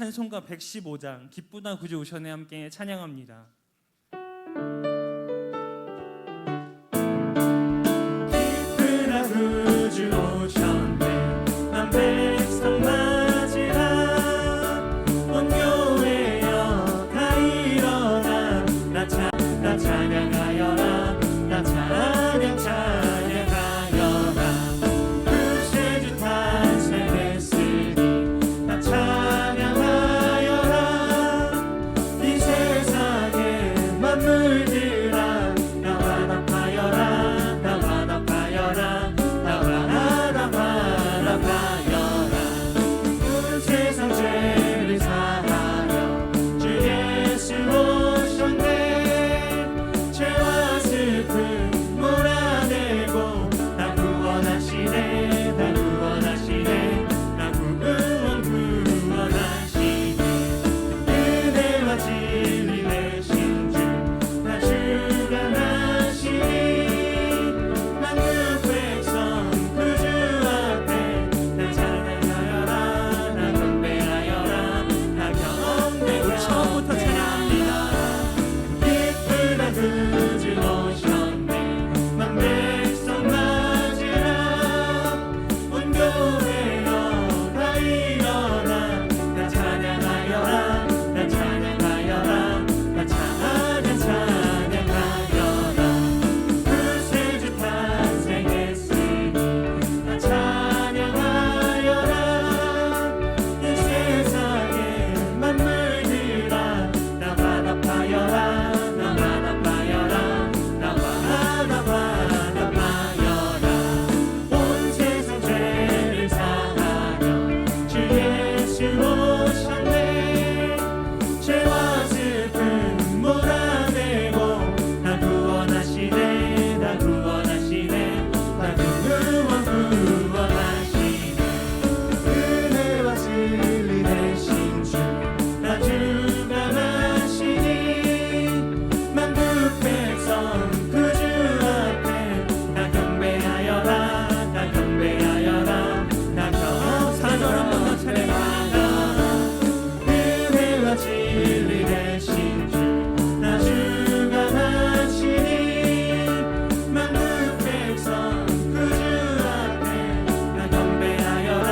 찬송가 115장 기쁘다 구주 오셨네 함께 찬양합니다. 기쁘다 구주 오셨네 난 백성 맞으라 온 교회여 다 일어나 나 찬양하여라 나 찬양하여라 구세주 탄생했으니 나 찬양하여라 이 세상의 만물들아 나 화답하여라 나 화답하여라 나 화답하여라 온 세상 죄를 사하려 주 예수 오셨네 죄와 슬픔 몰아내고 나 구원하시네 나 구원하시네 나 구원하시네 은혜와 진리 되신 주 나 주가 나시니 만국 백성 구주 앞에 나 찬양하여라 나 경배하여라 나 경배하여라 처음부터 찬양합니다. 기쁘다 구주 오셨네 만 백성 맞으라 온 교회여 다 일어나 나 찬양하여라 나 찬양하여라 나 찬양하여라 구세주 탄생했으니 나 찬양하여라 이 세상의 만물들아 나 화답하여라 나 화답하여라 나 화답하여라 온 세상 죄를 사하려 주 예수 오셨네 죄와 슬픔 몰아내고 나 구원하시네 나 구원하시네 나 구원하시네 은혜와 진리 되신 주 나 주가 나시니 만국 백성 구주 앞에 나 경배하여라 나 경배하여라 나 사절 한 번 더 찬양합니다. 은혜와 진리 되신 주 나 주가 나시니 만국 백성 구주 앞에 나 경배하여라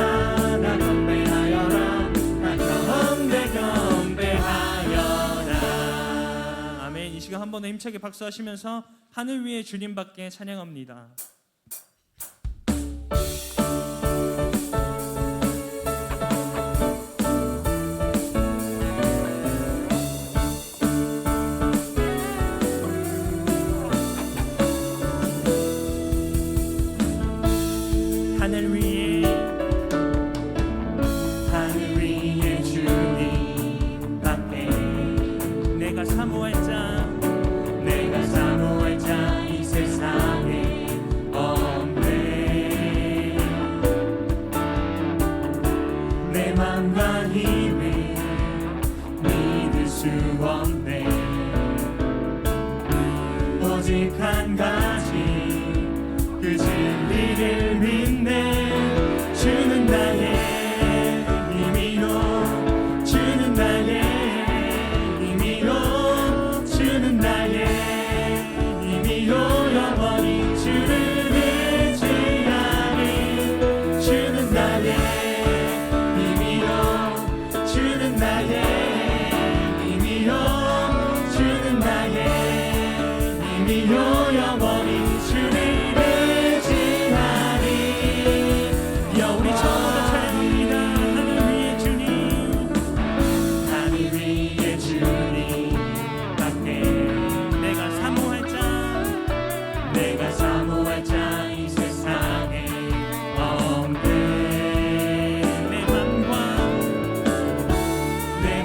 나 경배하여라 나 경배하여라. 아멘. 이 시간 한 번 더 힘차게 박수하시면서 하늘 위에 주님밖에 찬양합니다. 하늘 위에 주님밖에 내가 사모할 자 내가 사모할 자 이 세상에 없네 내 맘과 힘을 믿을 수 없네 오직 한 가지 그 진리를 믿네 주는 나의 힘이로 주는 나의 힘이로 주는 나의 힘이로 영원히 주를 의지하리 주는 나의 힘이로 주는 나의 힘이로 주는 나의 힘이로 영원히 주를 의지하리 우리 처음부터 찬양합니다. 하늘 위에 주님 밖에 내가 사모할 자 내가 사모할 자 이 세상에 없네 내 맘과 내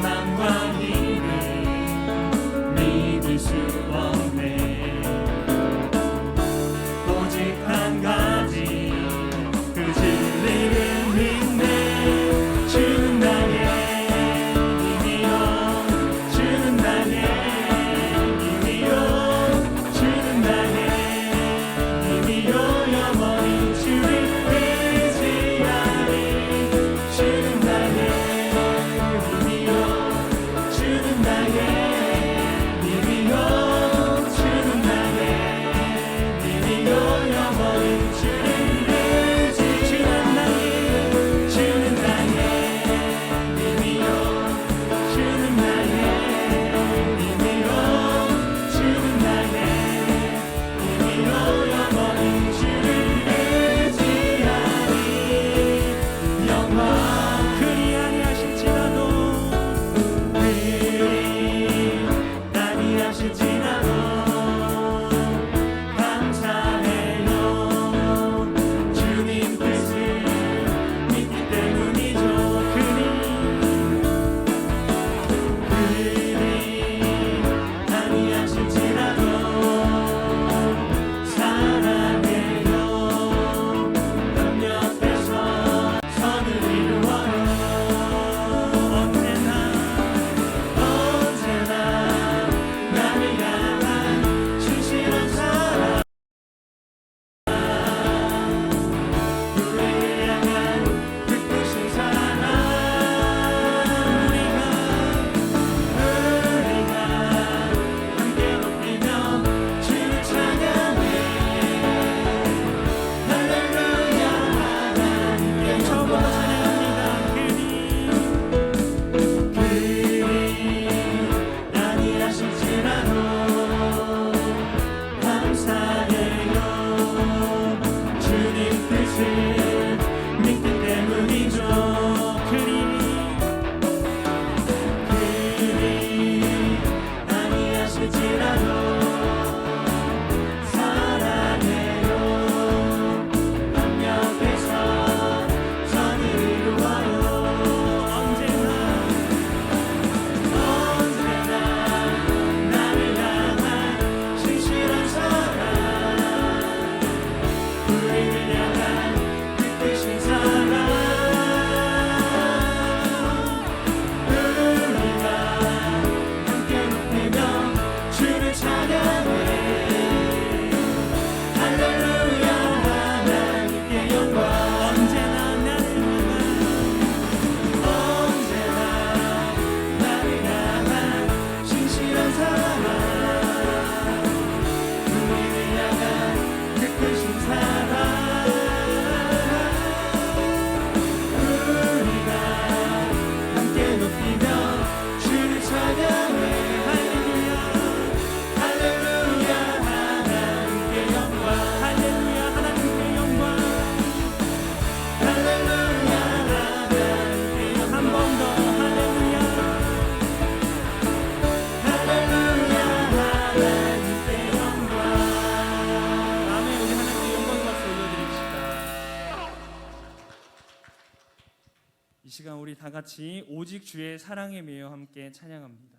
같이 오직 주의 사랑에 매여 함께 찬양합니다.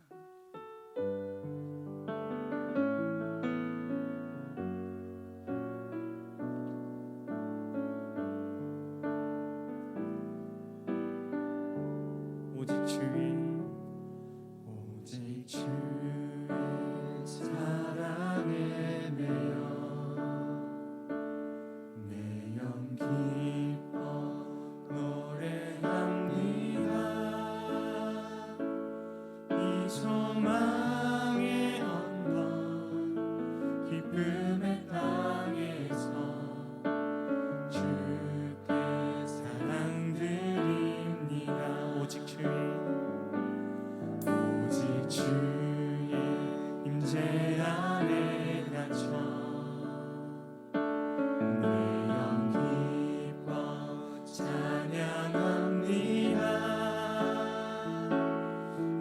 오직 주의 사랑에 매여 내 영 기뻐 노래합니다. 이 소망의 언덕 기쁨의 땅에서 주께 사랑드립니다. 오직 주의 임재 안에 갇혀 내 영 기뻐 찬양합니다.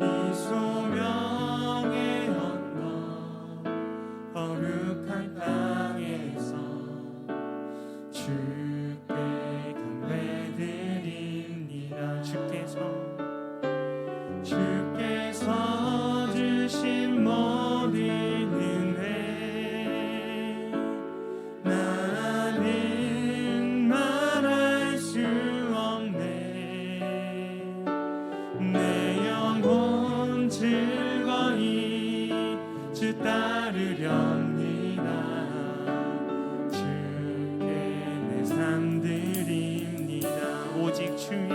이 소명의 언덕 거룩한 땅에서 주께 경배드립니다. 주께서 주신 모든 은혜 나는 말할 수 없네. 내 영혼 즐거이 주 따르렵니다. 주께 내 삶 드립니다. 오직 주의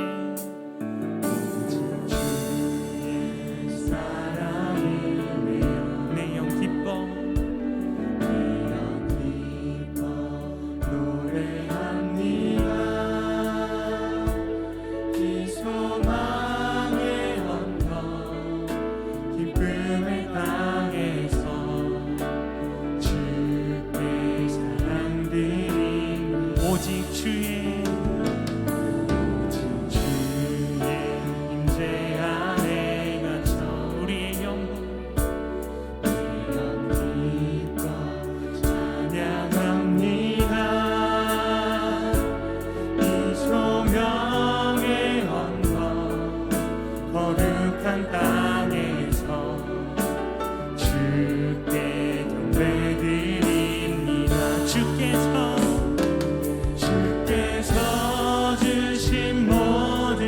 오직 주의 임재 안에 갇혀 우리의 영혼 기뻐 찬양합니다. 이 소명의 언덕 거룩한 땅에서 주께 경배드립니다. 주께서 주신 모든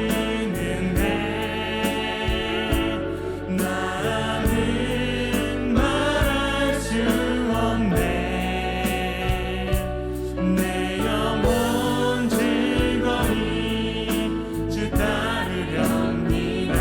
은혜 나는 말할 수 없네. 내 영혼 즐거이 주 따르렵니다.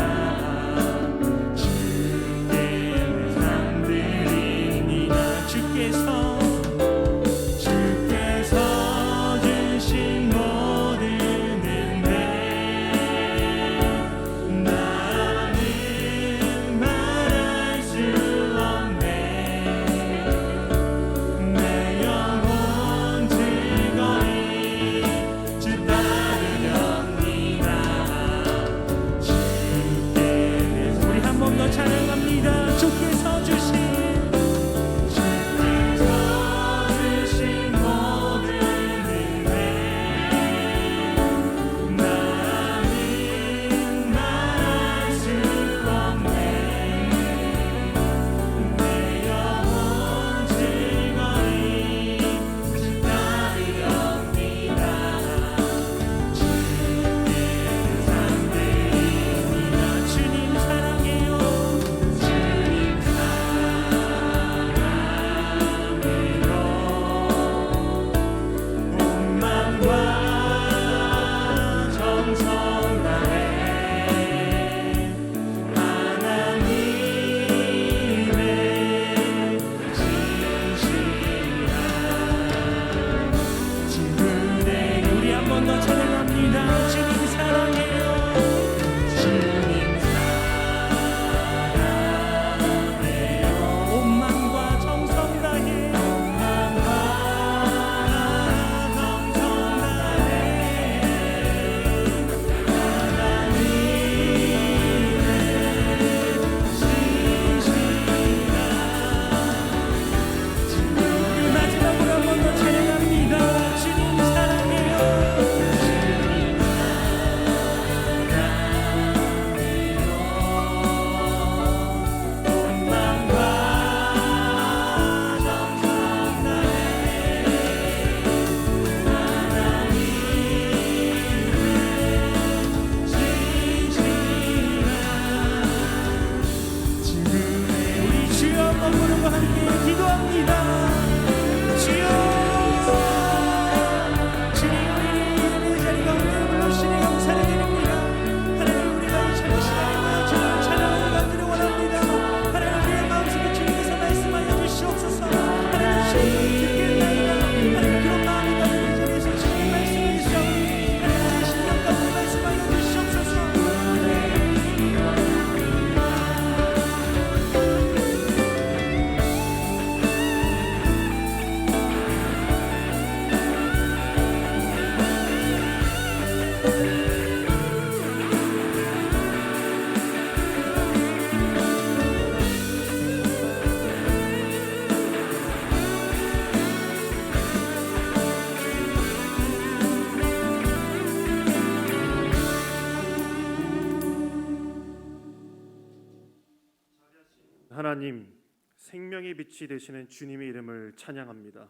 하나님, 생명의 빛이 되시는 주님의 이름을 찬양합니다.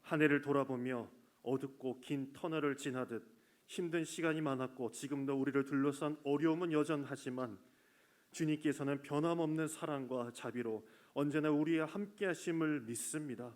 한 해를 돌아보며 어둡고 긴 터널을 지나듯 힘든 시간이 많았고 지금도 우리를 둘러싼 어려움은 여전하지만 주님께서는 변함없는 사랑과 자비로 언제나 우리와 함께 하심을 믿습니다.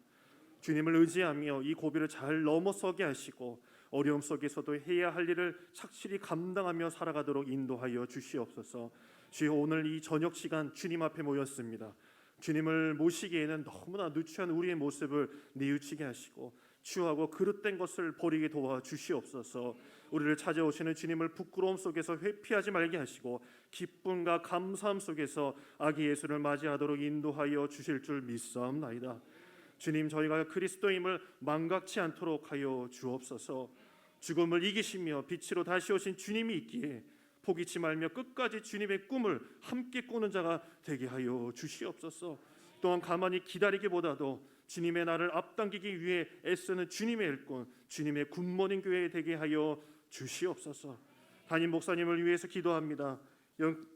주님을 의지하며 이 고비를 잘 넘어서게 하시고 어려움 속에서도 해야 할 일을 착실히 감당하며 살아가도록 인도하여 주시옵소서. 주여, 오늘 이 저녁 시간 주님 앞에 모였습니다. 주님을 모시기에는 너무나 누추한 우리의 모습을 뉘우치게 하시고 추하고 그릇된 것을 버리게 도와 주시옵소서. 우리를 찾아오시는 주님을 부끄러움 속에서 회피하지 말게 하시고 기쁨과 감사함 속에서 아기 예수를 맞이하도록 인도하여 주실 줄 믿사옵나이다. 주님, 저희가 그리스도임을 망각치 않도록 하여 주옵소서. 죽음을 이기시며 빛으로 다시 오신 주님이 있기에 포기치 말며 끝까지 주님의 꿈을 함께 꾸는 자가 되게 하여 주시옵소서. 또한 가만히 기다리기보다도 주님의 나를 앞당기기 위해 애쓰는 주님의 일꾼, 주님의 굿모닝 교회 되게 하여 주시옵소서. 담임 목사님을 위해서 기도합니다.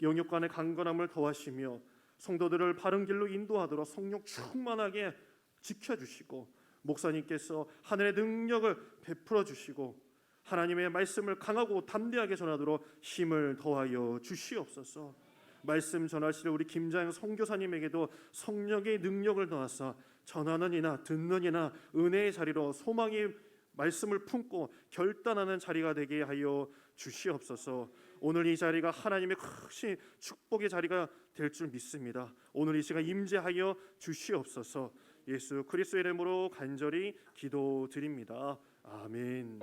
영육간의 강건함을 더하시며 성도들을 바른 길로 인도하도록 성령 충만하게 지켜주시고 목사님께서 하늘의 능력을 베풀어 주시고 하나님의 말씀을 강하고 담대하게 전하도록 힘을 더하여 주시옵소서. 말씀 전하실 우리 김자영 선교사님에게도 성령의 능력을 더하사 전하는 이나 듣는 이나 은혜의 자리로 소망의 말씀을 품고 결단하는 자리가 되게 하여 주시옵소서. 오늘 이 자리가 하나님의 크신 축복의 자리가 될 줄 믿습니다. 오늘 이 시간 임재하여 주시옵소서. 예수 그리스도의 이름으로 간절히 기도드립니다. 아멘.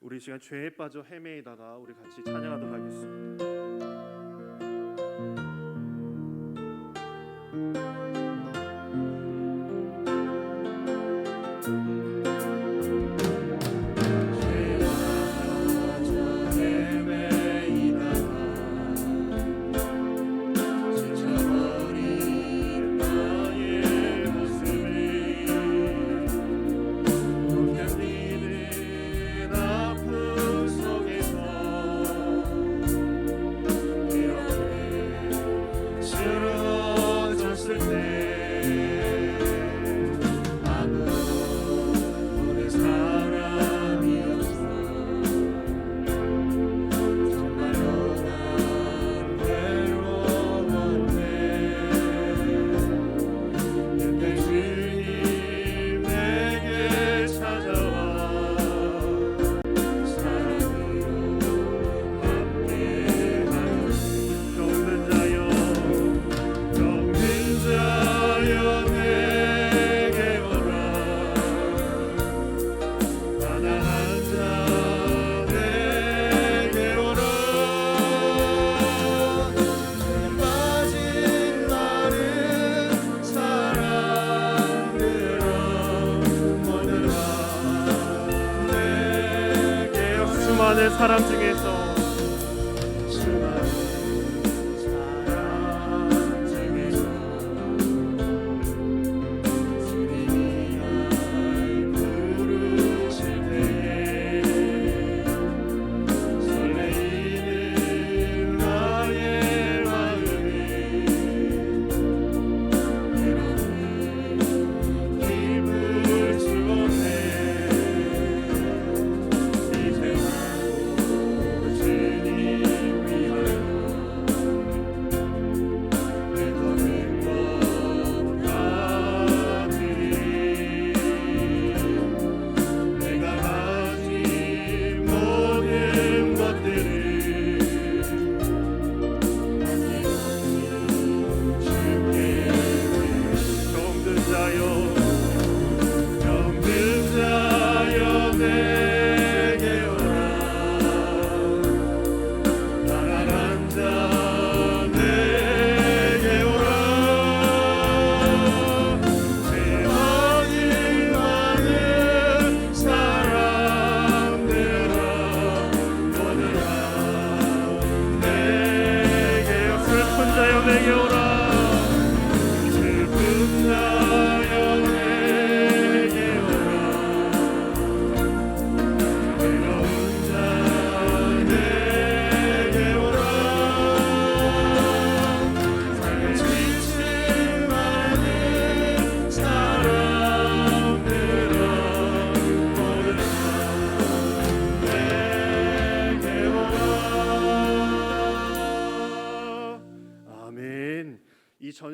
우리 이 시간 죄에 빠져 헤매이다가 우리 같이 찬양하도록 하겠습니다. 수많은 사람 중에서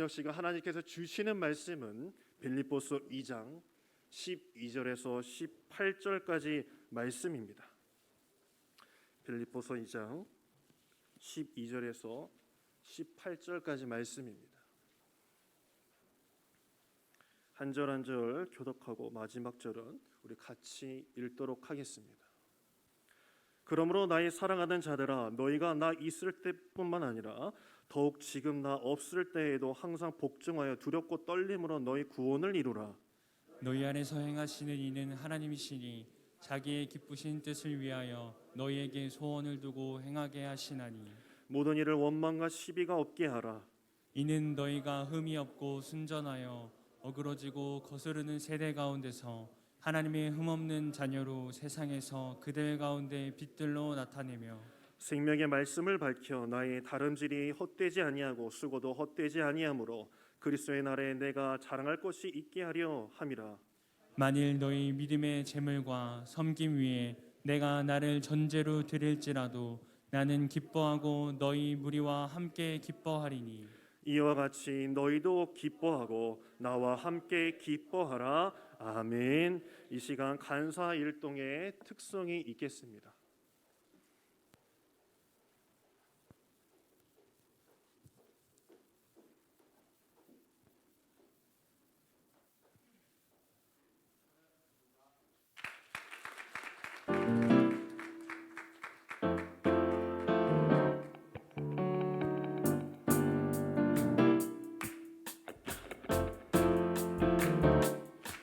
저녁 시간 하나님께서 주시는 말씀은 빌립보서 2장 12절에서 18절까지 말씀입니다. 빌립보서 2장 12절에서 18절까지 말씀입니다. 한 절 한 절 교독하고 마지막 절은 우리 같이 읽도록 하겠습니다. 그러므로 나의 사랑하는 자들아, 너희가 나 있을 때뿐만 아니라 더욱 지금 나 없을 때에도 항상 복종하여 두렵고 떨림으로 너희 구원을 이루라. 너희 안에서 행하시는 이는 하나님이시니 자기의 기쁘신 뜻을 위하여 너희에게 소원을 두고 행하게 하시나니 모든 일을 원망과 시비가 없게 하라. 이는 너희가 흠이 없고 순전하여 어그러지고 거스르는 세대 가운데서 하나님의 흠없는 자녀로 세상에서 그들 가운데 빛들로 나타내며 생명의 말씀을 밝혀 나의 다름질이 헛되지 아니하고 수고도 헛되지 아니하므로 그리스도의 날에 내가 자랑할 것이 있게 하려 함이라. 만일 너희 믿음의 재물과 섬김 위에 내가 나를 전제로 드릴지라도 나는 기뻐하고 너희 무리와 함께 기뻐하리니 이와 같이 너희도 기뻐하고 나와 함께 기뻐하라. 아멘. 이 시간 간사 일동의 특성이 있겠습니다.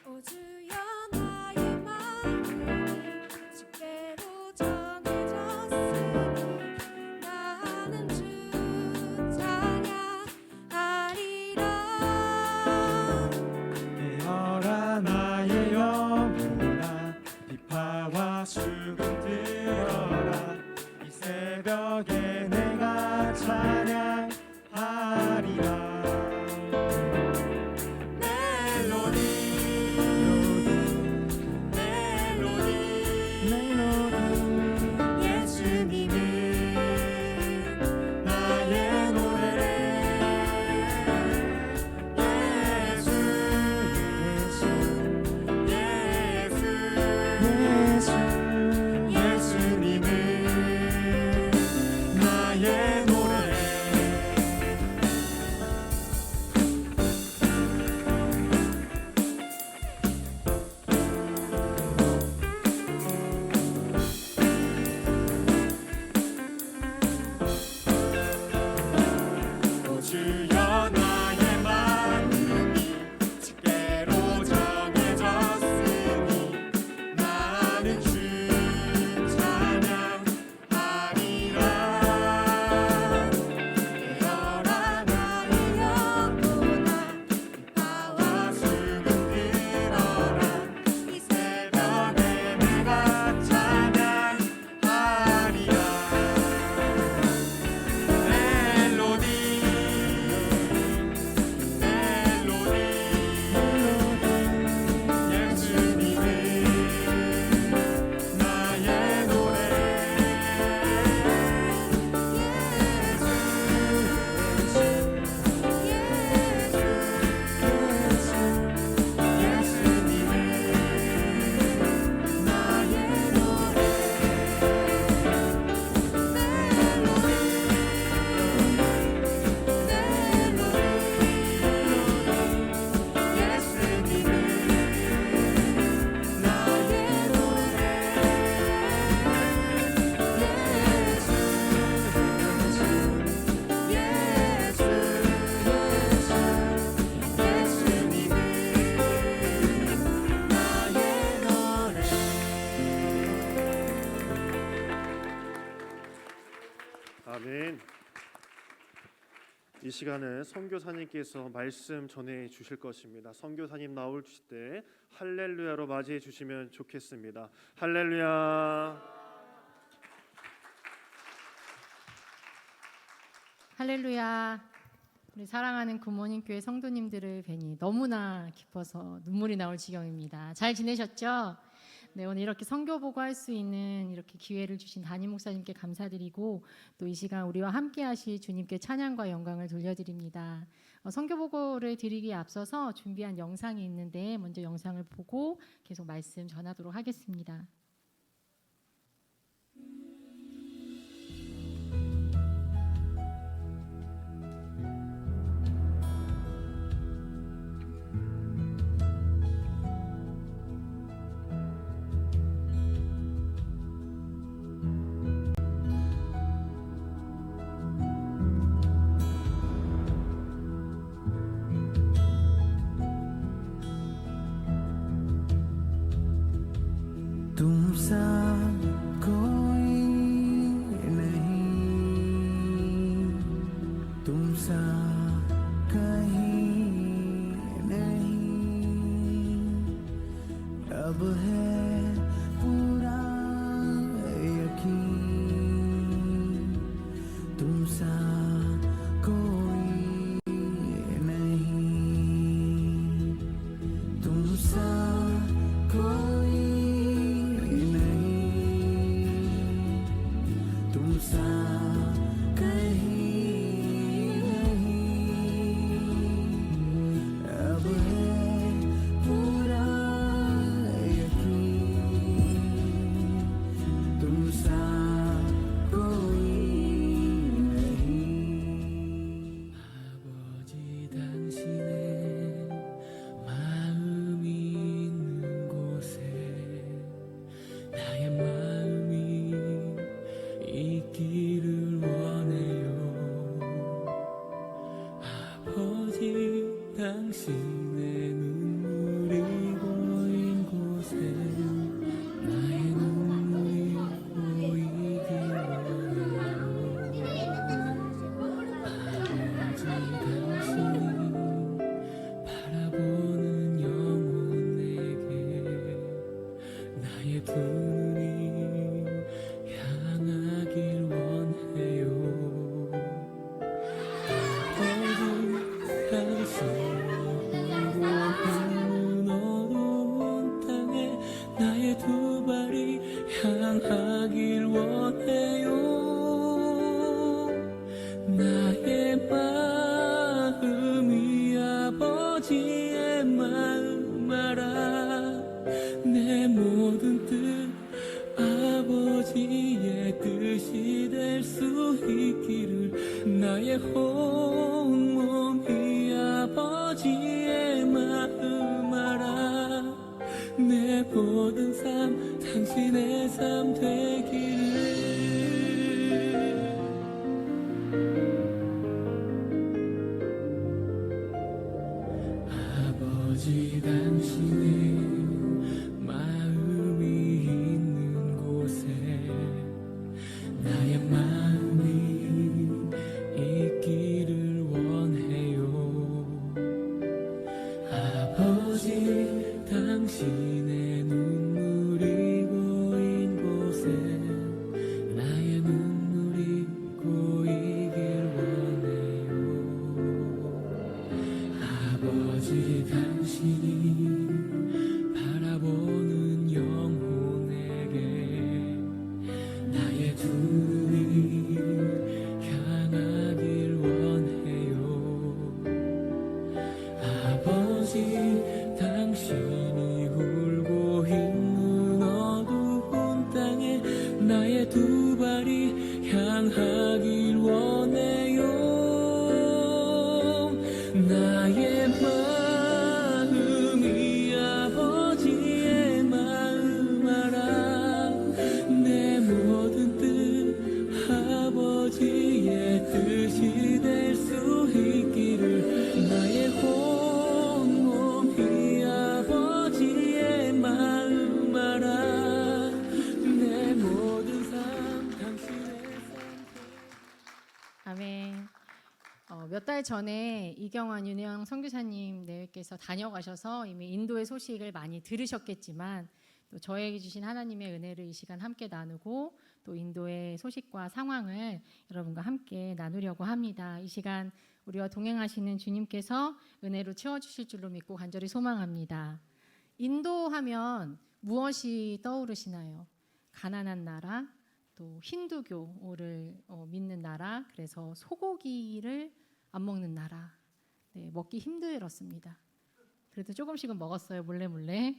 오 주여 나의 마음이 주께로 정해졌으니 나는 주 찬양하리라. 깨어라 나의 영혼아, 비파와 수금 들어라. 이 새벽에 내가 찬양하리라. 예수님은 나의 노래. 예수님은 나의 노래. 오 주여 나의 마음이 주께로 정해졌으니 나는 주 찬양하리라. 깨어라 나의 영혼아, 비파와 수금 들어라. 이 새벽에 내가 찬양하리라. 멜로디 예수님은 나의 노래. 예수님은 나의 아멘. 이 시간에 선교사님께서 말씀 전해 주실 것입니다. 선교사님 나올 때 할렐루야로 맞이해 주시면 좋겠습니다. 할렐루야. 할렐루야. 우리 사랑하는 굿모닝 교회 성도님들을 뵈니 너무나 기뻐서 눈물이 나올 지경입니다. 잘 지내셨죠? 네, 오늘 이렇게 선교 보고할 수 있는 이렇게 기회를 주신 담임 목사님께 감사드리고 또 이 시간 우리와 함께 하실 주님께 찬양과 영광을 돌려드립니다. 선교 보고를 드리기에 앞서서 준비한 영상이 있는데 먼저 영상을 보고 계속 말씀 전하도록 하겠습니다. तुमसा कोई नहीं, तुमसा कहीं नहीं, अब है पूरा यकीन, तुमसा कोई नहीं, तुमसा कोई तुमसा कहीं नहीं, अब है पूरा यकीन, तुमसा कोई नहीं. 아버지 당신의 마음이 있는 곳에 나의 마음이 있기를 원해요. 아버지 당신의 눈물이 고인 곳에 나의 눈물이 고이길 원해요. 아버지 당신이 바라보는 영혼에게 나의 두 눈이 향하길 원해요. 아버지 당신이 흐르는 어두운 땅에 나의 두 발이 향하길 원해요. 나의 마음이 아버지의 마음 알아. 내 모든 뜻 아버지의 뜻이 될 수 있기를 나의 온몸이 아버지의 마음 알아. 내 모든 삶 당신의 삶 되기를. 아버지 당신의 마음이 있는 곳에 나의 마음이 있기를 원해요. 아버지 당신의 눈물이 고인 곳에 나의 눈물이 고이길 원해요. 아버지 당신이 바라보는 영혼에게 나의 두 눈이 향하길 원해요. 아버지 당신이 울고 있는 어두운 땅에 나의 두 발이 향하길 원해요. 나의 마음이 아버지의 마음 알아. 내 모든 뜻 아버지의 뜻이 될 수 있기를 나의 온몸이 아버지의 마음 알아. 내 모든 삶 당신의 삶. 아멘. 몇 달 전에 이경환 윤영 선교사님 내외께서 다녀가셔서 이미 인도의 소식을 많이 들으셨겠지만 또 저에게 주신 하나님의 은혜를 이 시간 함께 나누고 또 인도의 소식과 상황을 여러분과 함께 나누려고 합니다. 이 시간 우리와 동행하시는 주님께서 은혜로 채워주실 줄로 믿고 간절히 소망합니다. 인도하면 무엇이 떠오르시나요? 가난한 나라, 또 힌두교를 믿는 나라, 그래서 소고기를 안 먹는 나라, 네, 먹기 힘들었습니다. 그래도 조금씩은 먹었어요. 몰래 몰래.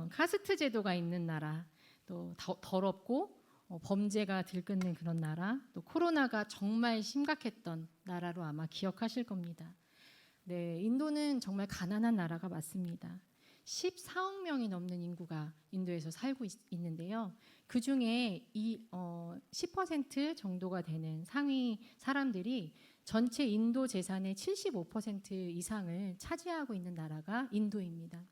카스트 제도가 있는 나라, 또 더럽고 범죄가 들끓는 그런 나라, 또 코로나가 정말 심각했던 나라로 아마 기억하실 겁니다. 네, 인도는 정말 가난한 나라가 맞습니다. 14억 명이 넘는 인구가 인도에서 살고 있는데요. 그 중에 10% 정도가 되는 상위 사람들이 전체 인도 재산의 75% 이상을 차지하고 있는 나라가 인도입니다.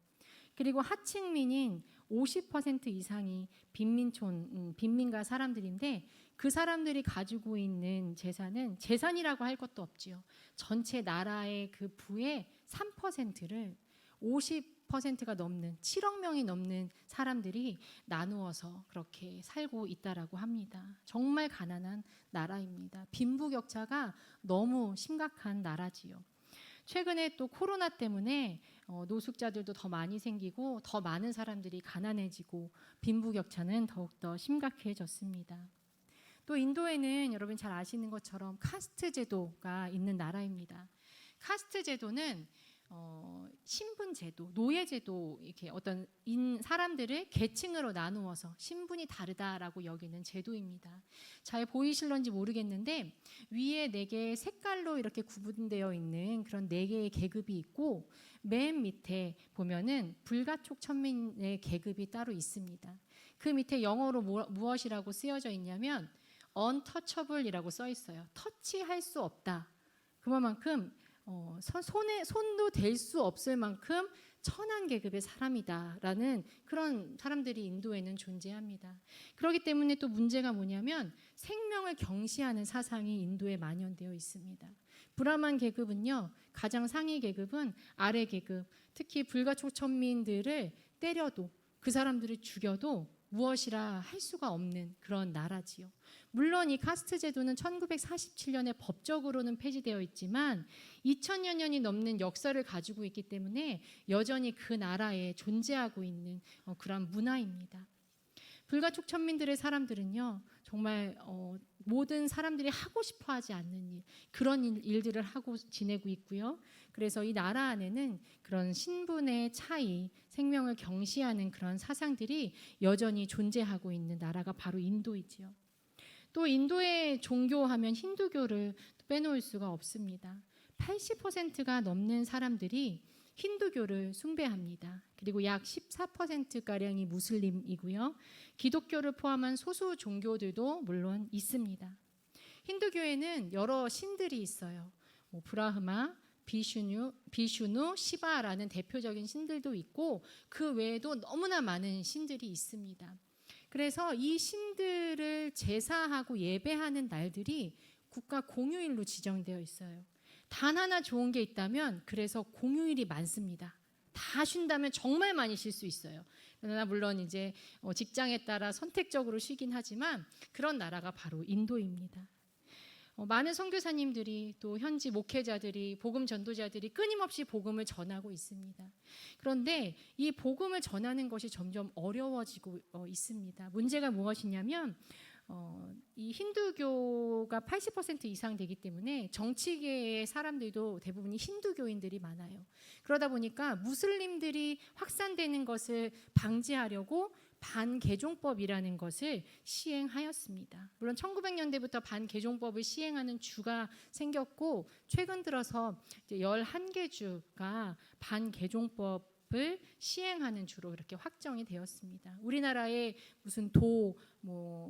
그리고 하층민인 50% 이상이 빈민가 사람들인데 그 사람들이 가지고 있는 재산은 재산이라고 할 것도 없지요. 전체 나라의 그 부의 3%를 50%가 넘는 7억 명이 넘는 사람들이 나누어서 그렇게 살고 있다라고 합니다. 정말 가난한 나라입니다. 빈부격차가 너무 심각한 나라지요. 최근에 또 코로나 때문에 노숙자들도 더 많이 생기고 더 많은 사람들이 가난해지고 빈부격차는 더욱더 심각해졌습니다. 또 인도에는 여러분 잘 아시는 것처럼 카스트 제도가 있는 나라입니다. 카스트 제도는 신분 제도, 노예 제도 이렇게 어떤 사람들을 계층으로 나누어서 신분이 다르다라고 여기는 제도입니다. 잘 보이실런지 모르겠는데 위에 4개의 색깔로 이렇게 구분되어 있는 그런 4개의 계급이 있고 맨 밑에 보면은 불가촉 천민의 계급이 따로 있습니다. 그 밑에 영어로 무엇이라고 쓰여져 있냐면 untouchable이라고 써 있어요. 터치할 수 없다. 그만큼 손도 댈 수 없을 만큼 천한 계급의 사람이다라는 그런 사람들이 인도에는 존재합니다. 그렇기 때문에 또 문제가 뭐냐면 생명을 경시하는 사상이 인도에 만연되어 있습니다. 브라만 계급은요, 가장 상위 계급은 아래 계급, 특히 불가촉 천민들을 때려도 그 사람들을 죽여도 무엇이라 할 수가 없는 그런 나라지요. 물론 이 카스트 제도는 1947년에 법적으로는 폐지되어 있지만 2000여 년이 넘는 역사를 가지고 있기 때문에 여전히 그 나라에 존재하고 있는 그런 문화입니다. 불가촉 천민들의 사람들은요, 정말 모든 사람들이 하고 싶어 하지 않는 일, 그런 일들을 하고 지내고 있고요. 그래서 이 나라 안에는 그런 신분의 차이, 생명을 경시하는 그런 사상들이 여전히 존재하고 있는 나라가 바로 인도이지요. 또 인도의 종교하면 힌두교를 빼놓을 수가 없습니다. 80%가 넘는 사람들이 힌두교를 숭배합니다. 그리고 약 14%가량이 무슬림이고요. 기독교를 포함한 소수 종교들도 물론 있습니다. 힌두교에는 여러 신들이 있어요. 브라흐마, 비슈누, 시바라는 대표적인 신들도 있고 그 외에도 너무나 많은 신들이 있습니다. 그래서 이 신들을 제사하고 예배하는 날들이 국가 공휴일로 지정되어 있어요. 단 하나 좋은 게 있다면 그래서 공휴일이 많습니다. 다 쉰다면 정말 많이 쉴 수 있어요. 그러나 물론 이제 직장에 따라 선택적으로 쉬긴 하지만 그런 나라가 바로 인도입니다. 많은 선교사님들이 또 현지 목회자들이 복음 전도자들이 끊임없이 복음을 전하고 있습니다. 그런데 이 복음을 전하는 것이 점점 어려워지고 있습니다. 문제가 무엇이냐면 이 힌두교가 80% 이상 되기 때문에 정치계의 사람들도 대부분이 힌두교인들이 많아요. 그러다 보니까 무슬림들이 확산되는 것을 방지하려고 반개종법이라는 것을 시행하였습니다. 물론 1900년대부터 반개종법을 시행하는 주가 생겼고 최근 들어서 이제 11개 주가 반개종법을 시행하는 주로 이렇게 확정이 되었습니다. 우리나라에 무슨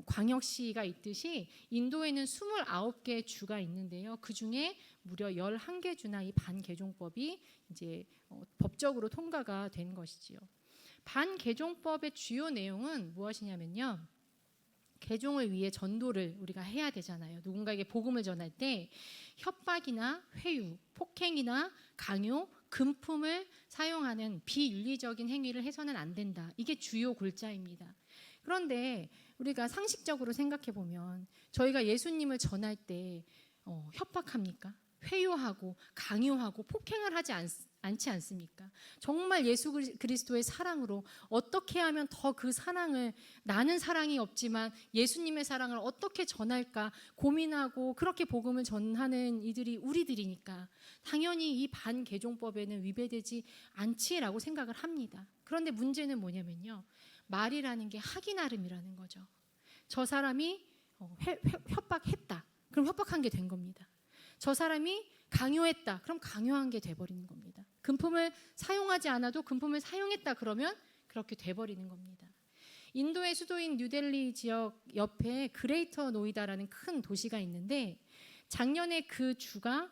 광역시가 있듯이 인도에는 29개 주가 있는데요. 그 중에 무려 11개 주나 이 반개종법이 이제 법적으로 통과가 된 것이지요. 반개종법의 주요 내용은 무엇이냐면요. 개종을 위해 전도를 우리가 해야 되잖아요. 누군가에게 복음을 전할 때 협박이나 회유, 폭행이나 강요, 금품을 사용하는 비윤리적인 행위를 해서는 안 된다. 이게 주요 골자입니다. 그런데 우리가 상식적으로 생각해 보면 저희가 예수님을 전할 때 협박합니까? 회유하고 강요하고 폭행을 하지 않지 않습니까? 정말 예수 그리스도의 사랑으로 어떻게 하면 더 그 사랑을, 나는 사랑이 없지만 예수님의 사랑을 어떻게 전할까 고민하고 그렇게 복음을 전하는 이들이 우리들이니까 당연히 이 반개종법에는 위배되지 않지라고 생각을 합니다. 그런데 문제는 뭐냐면요, 말이라는 게 하기 나름이라는 거죠. 저 사람이 협박했다, 그럼 협박한 게 된 겁니다. 저 사람이 강요했다, 그럼 강요한 게 돼버리는 겁니다. 금품을 사용하지 않아도 금품을 사용했다 그러면 그렇게 돼버리는 겁니다. 인도의 수도인 뉴델리 지역 옆에 그레이터 노이다라는 큰 도시가 있는데 작년에 그 주가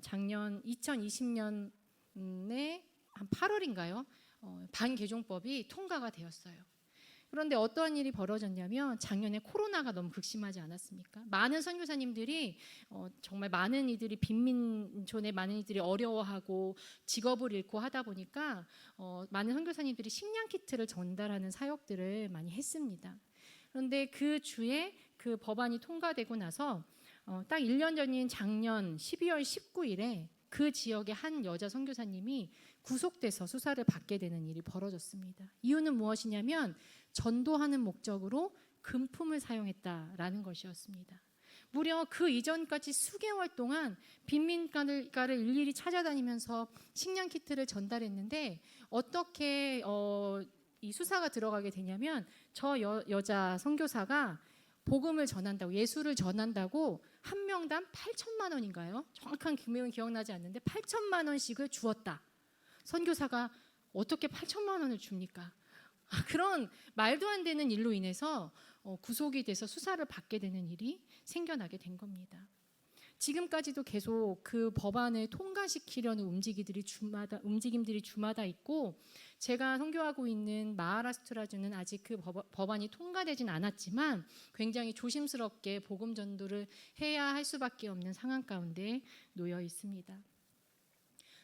작년 2020년에 한 8월인가요? 반개종법이 통과가 되었어요. 그런데 어떠한 일이 벌어졌냐면 작년에 코로나가 너무 극심하지 않았습니까? 많은 선교사님들이 정말 많은 이들이 빈민촌에 많은 이들이 어려워하고 직업을 잃고 하다 보니까 많은 선교사님들이 식량 키트를 전달하는 사역들을 많이 했습니다. 그런데 그 주에 그 법안이 통과되고 나서 딱 1년 전인 작년 12월 19일에 그 지역의 한 여자 선교사님이 구속돼서 수사를 받게 되는 일이 벌어졌습니다. 이유는 무엇이냐면 전도하는 목적으로 금품을 사용했다라는 것이었습니다. 무려 그 이전까지 수개월 동안 빈민가를 일일이 찾아다니면서 식량 키트를 전달했는데 어떻게 이 수사가 들어가게 되냐면 저 여자 선교사가 복음을 전한다고, 예수를 전한다고 한 명당 8천만 원인가요? 정확한 금액은 기억나지 않는데 8천만 원씩을 주었다. 선교사가 어떻게 8천만 원을 줍니까? 그런 말도 안 되는 일로 인해서 구속이 돼서 수사를 받게 되는 일이 생겨나게 된 겁니다. 지금까지도 계속 그 법안을 통과시키려는 움직임들이 주마다 있고, 제가 선교하고 있는 마하라스트라주는 아직 그 법안이 통과되진 않았지만 굉장히 조심스럽게 복음 전도를 해야 할 수밖에 없는 상황 가운데 놓여 있습니다.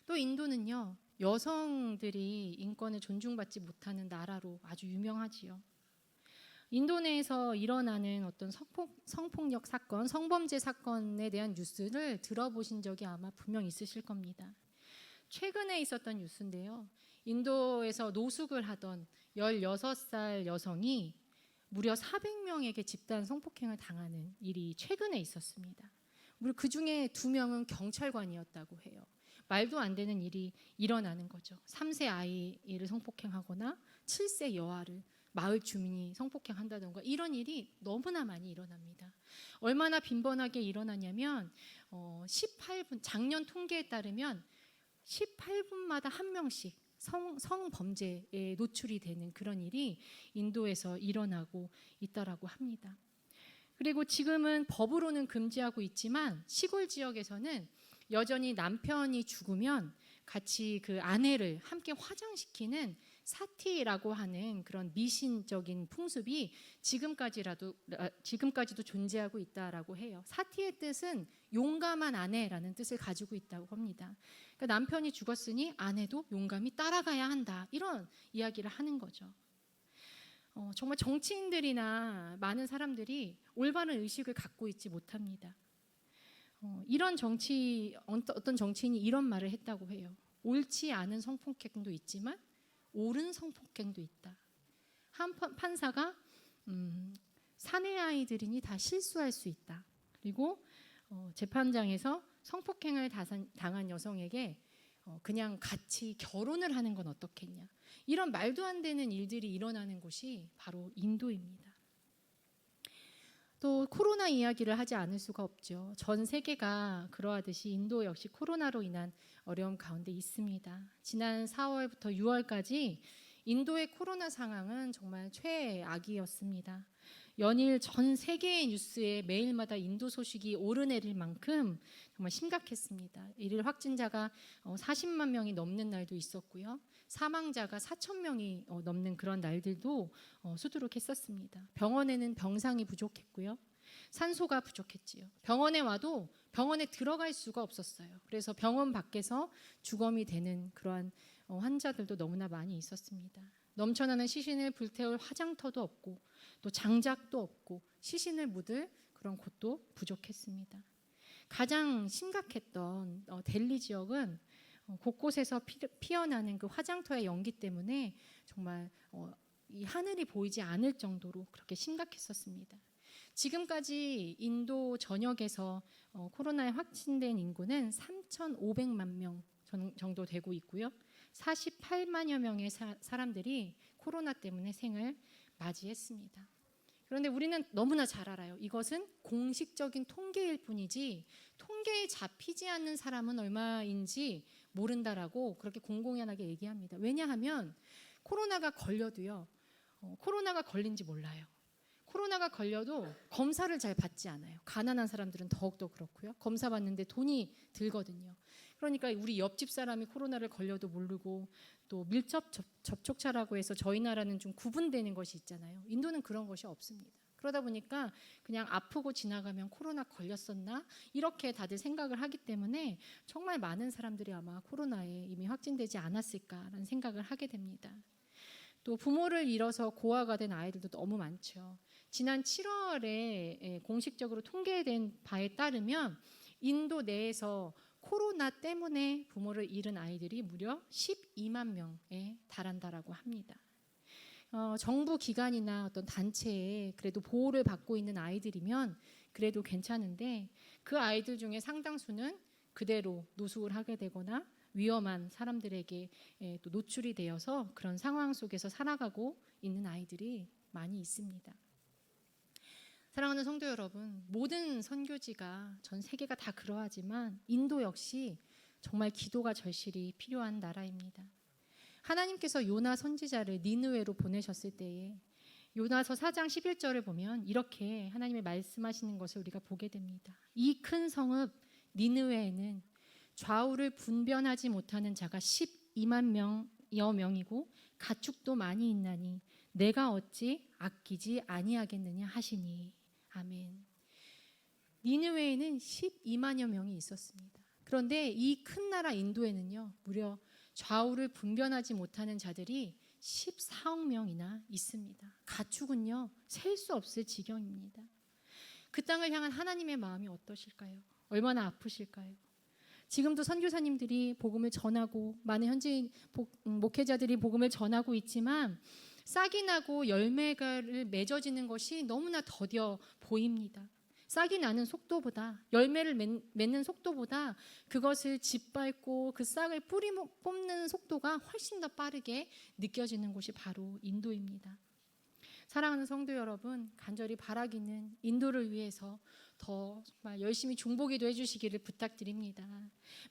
또 인도는요, 여성들이 인권을 존중받지 못하는 나라로 아주 유명하지요. 인도 내에서 일어나는 어떤 성폭력 사건, 성범죄 사건에 대한 뉴스를 들어보신 적이 아마 분명 있으실 겁니다. 최근에 있었던 뉴스인데요. 인도에서 노숙을 하던 16살 여성이 무려 400명에게 집단 성폭행을 당하는 일이 최근에 있었습니다. 무려 그 중에 2명은 경찰관이었다고 해요. 말도 안 되는 일이 일어나는 거죠. 3세 아이를 성폭행하거나 7세 여아를 마을 주민이 성폭행한다던가 이런 일이 너무나 많이 일어납니다. 얼마나 빈번하게 일어나냐면 18분, 작년 통계에 따르면 18분마다 한 명씩 성범죄에 노출이 되는 그런 일이 인도에서 일어나고 있다라고 합니다. 그리고 지금은 법으로는 금지하고 있지만 시골 지역에서는 여전히 남편이 죽으면 같이 그 아내를 함께 화장시키는 사티라고 하는 그런 미신적인 풍습이 지금까지도 존재하고 있다라고 해요. 사티의 뜻은 용감한 아내라는 뜻을 가지고 있다고 합니다. 그러니까 남편이 죽었으니 아내도 용감히 따라가야 한다, 이런 이야기를 하는 거죠. 정말 정치인들이나 많은 사람들이 올바른 의식을 갖고 있지 못합니다. 어떤 정치인이 이런 말을 했다고 해요. 옳지 않은 성폭행도 있지만 옳은 성폭행도 있다. 한 판사가 사내 아이들이니 다 실수할 수 있다. 그리고 재판장에서 성폭행을 당한 여성에게 그냥 같이 결혼을 하는 건 어떻겠냐. 이런 말도 안 되는 일들이 일어나는 곳이 바로 인도입니다. 또 코로나 이야기를 하지 않을 수가 없죠. 전 세계가 그러하듯이 인도 역시 코로나로 인한 어려움 가운데 있습니다. 지난 4월부터 6월까지 인도의 코로나 상황은 정말 최악이었습니다. 연일 전 세계의 뉴스에 매일마다 인도 소식이 오르내릴 만큼 정말 심각했습니다. 일일 확진자가 40만 명이 넘는 날도 있었고요. 사망자가 4,000명이 넘는 그런 날들도 수두룩했었습니다. 병원에는 병상이 부족했고요. 산소가 부족했지요. 병원에 와도 병원에 들어갈 수가 없었어요. 그래서 병원 밖에서 주검이 되는 그러한 환자들도 너무나 많이 있었습니다. 넘쳐나는 시신을 불태울 화장터도 없고 또 장작도 없고 시신을 묻을 그런 곳도 부족했습니다. 가장 심각했던 델리 지역은 곳곳에서 피어나는 그 화장터의 연기 때문에 정말 이 하늘이 보이지 않을 정도로 그렇게 심각했었습니다. 지금까지 인도 전역에서 코로나에 확진된 인구는 3,500만 명 정도 되고 있고요. 48만여 명의 사람들이 코로나 때문에 생을 맞이했습니다. 그런데 우리는 너무나 잘 알아요. 이것은 공식적인 통계일 뿐이지 통계에 잡히지 않는 사람은 얼마인지 모른다라고 그렇게 공공연하게 얘기합니다. 왜냐하면 코로나가 걸려도요. 코로나가 걸린지 몰라요. 코로나가 걸려도 검사를 잘 받지 않아요. 가난한 사람들은 더욱더 그렇고요. 검사 받는데 돈이 들거든요. 그러니까 우리 옆집 사람이 코로나를 걸려도 모르고 또 밀접 접촉자라고 해서 저희 나라는 좀 구분되는 것이 있잖아요. 인도는 그런 것이 없습니다. 그러다 보니까 그냥 아프고 지나가면 코로나 걸렸었나 이렇게 다들 생각을 하기 때문에 정말 많은 사람들이 아마 코로나에 이미 확진되지 않았을까라는 생각을 하게 됩니다. 또 부모를 잃어서 고아가 된 아이들도 너무 많죠. 지난 7월에 공식적으로 통계된 바에 따르면 인도 내에서 코로나 때문에 부모를 잃은 아이들이 무려 12만 명에 달한다라고 합니다. 정부 기관이나 어떤 단체에 그래도 보호를 받고 있는 아이들이면 그래도 괜찮은데 그 아이들 중에 상당수는 그대로 노숙을 하게 되거나 위험한 사람들에게 또 노출이 되어서 그런 상황 속에서 살아가고 있는 아이들이 많이 있습니다. 사랑하는 성도 여러분, 모든 선교지가 전 세계가 다 그러하지만 인도 역시 정말 기도가 절실히 필요한 나라입니다. 하나님께서 요나 선지자를 니느웨로 보내셨을 때에 요나서 4장 11절을 보면 이렇게 하나님의 말씀하시는 것을 우리가 보게 됩니다. 이 큰 성읍 니느웨에는 좌우를 분변하지 못하는 자가 12만 여 명이고 가축도 많이 있나니 내가 어찌 아끼지 아니하겠느냐 하시니. 아멘. 니느웨에는 12만여 명이 있었습니다. 그런데 이 큰 나라 인도에는요, 무려 좌우를 분변하지 못하는 자들이 14억 명이나 있습니다. 가축은요, 셀 수 없을 지경입니다. 그 땅을 향한 하나님의 마음이 어떠실까요? 얼마나 아프실까요? 지금도 선교사님들이 복음을 전하고 많은 현지인 목회자들이 복음을 전하고 있지만 싹이 나고 열매가 맺어지는 것이 너무나 더뎌 보입니다. 싹이 나는 속도보다 열매를 맺는 속도보다 그것을 짓밟고 그 싹을 뿌리 뽑는 속도가 훨씬 더 빠르게 느껴지는 곳이 바로 인도입니다. 사랑하는 성도 여러분, 간절히 바라기는 인도를 위해서 더 정말 열심히 중보기도 해주시기를 부탁드립니다.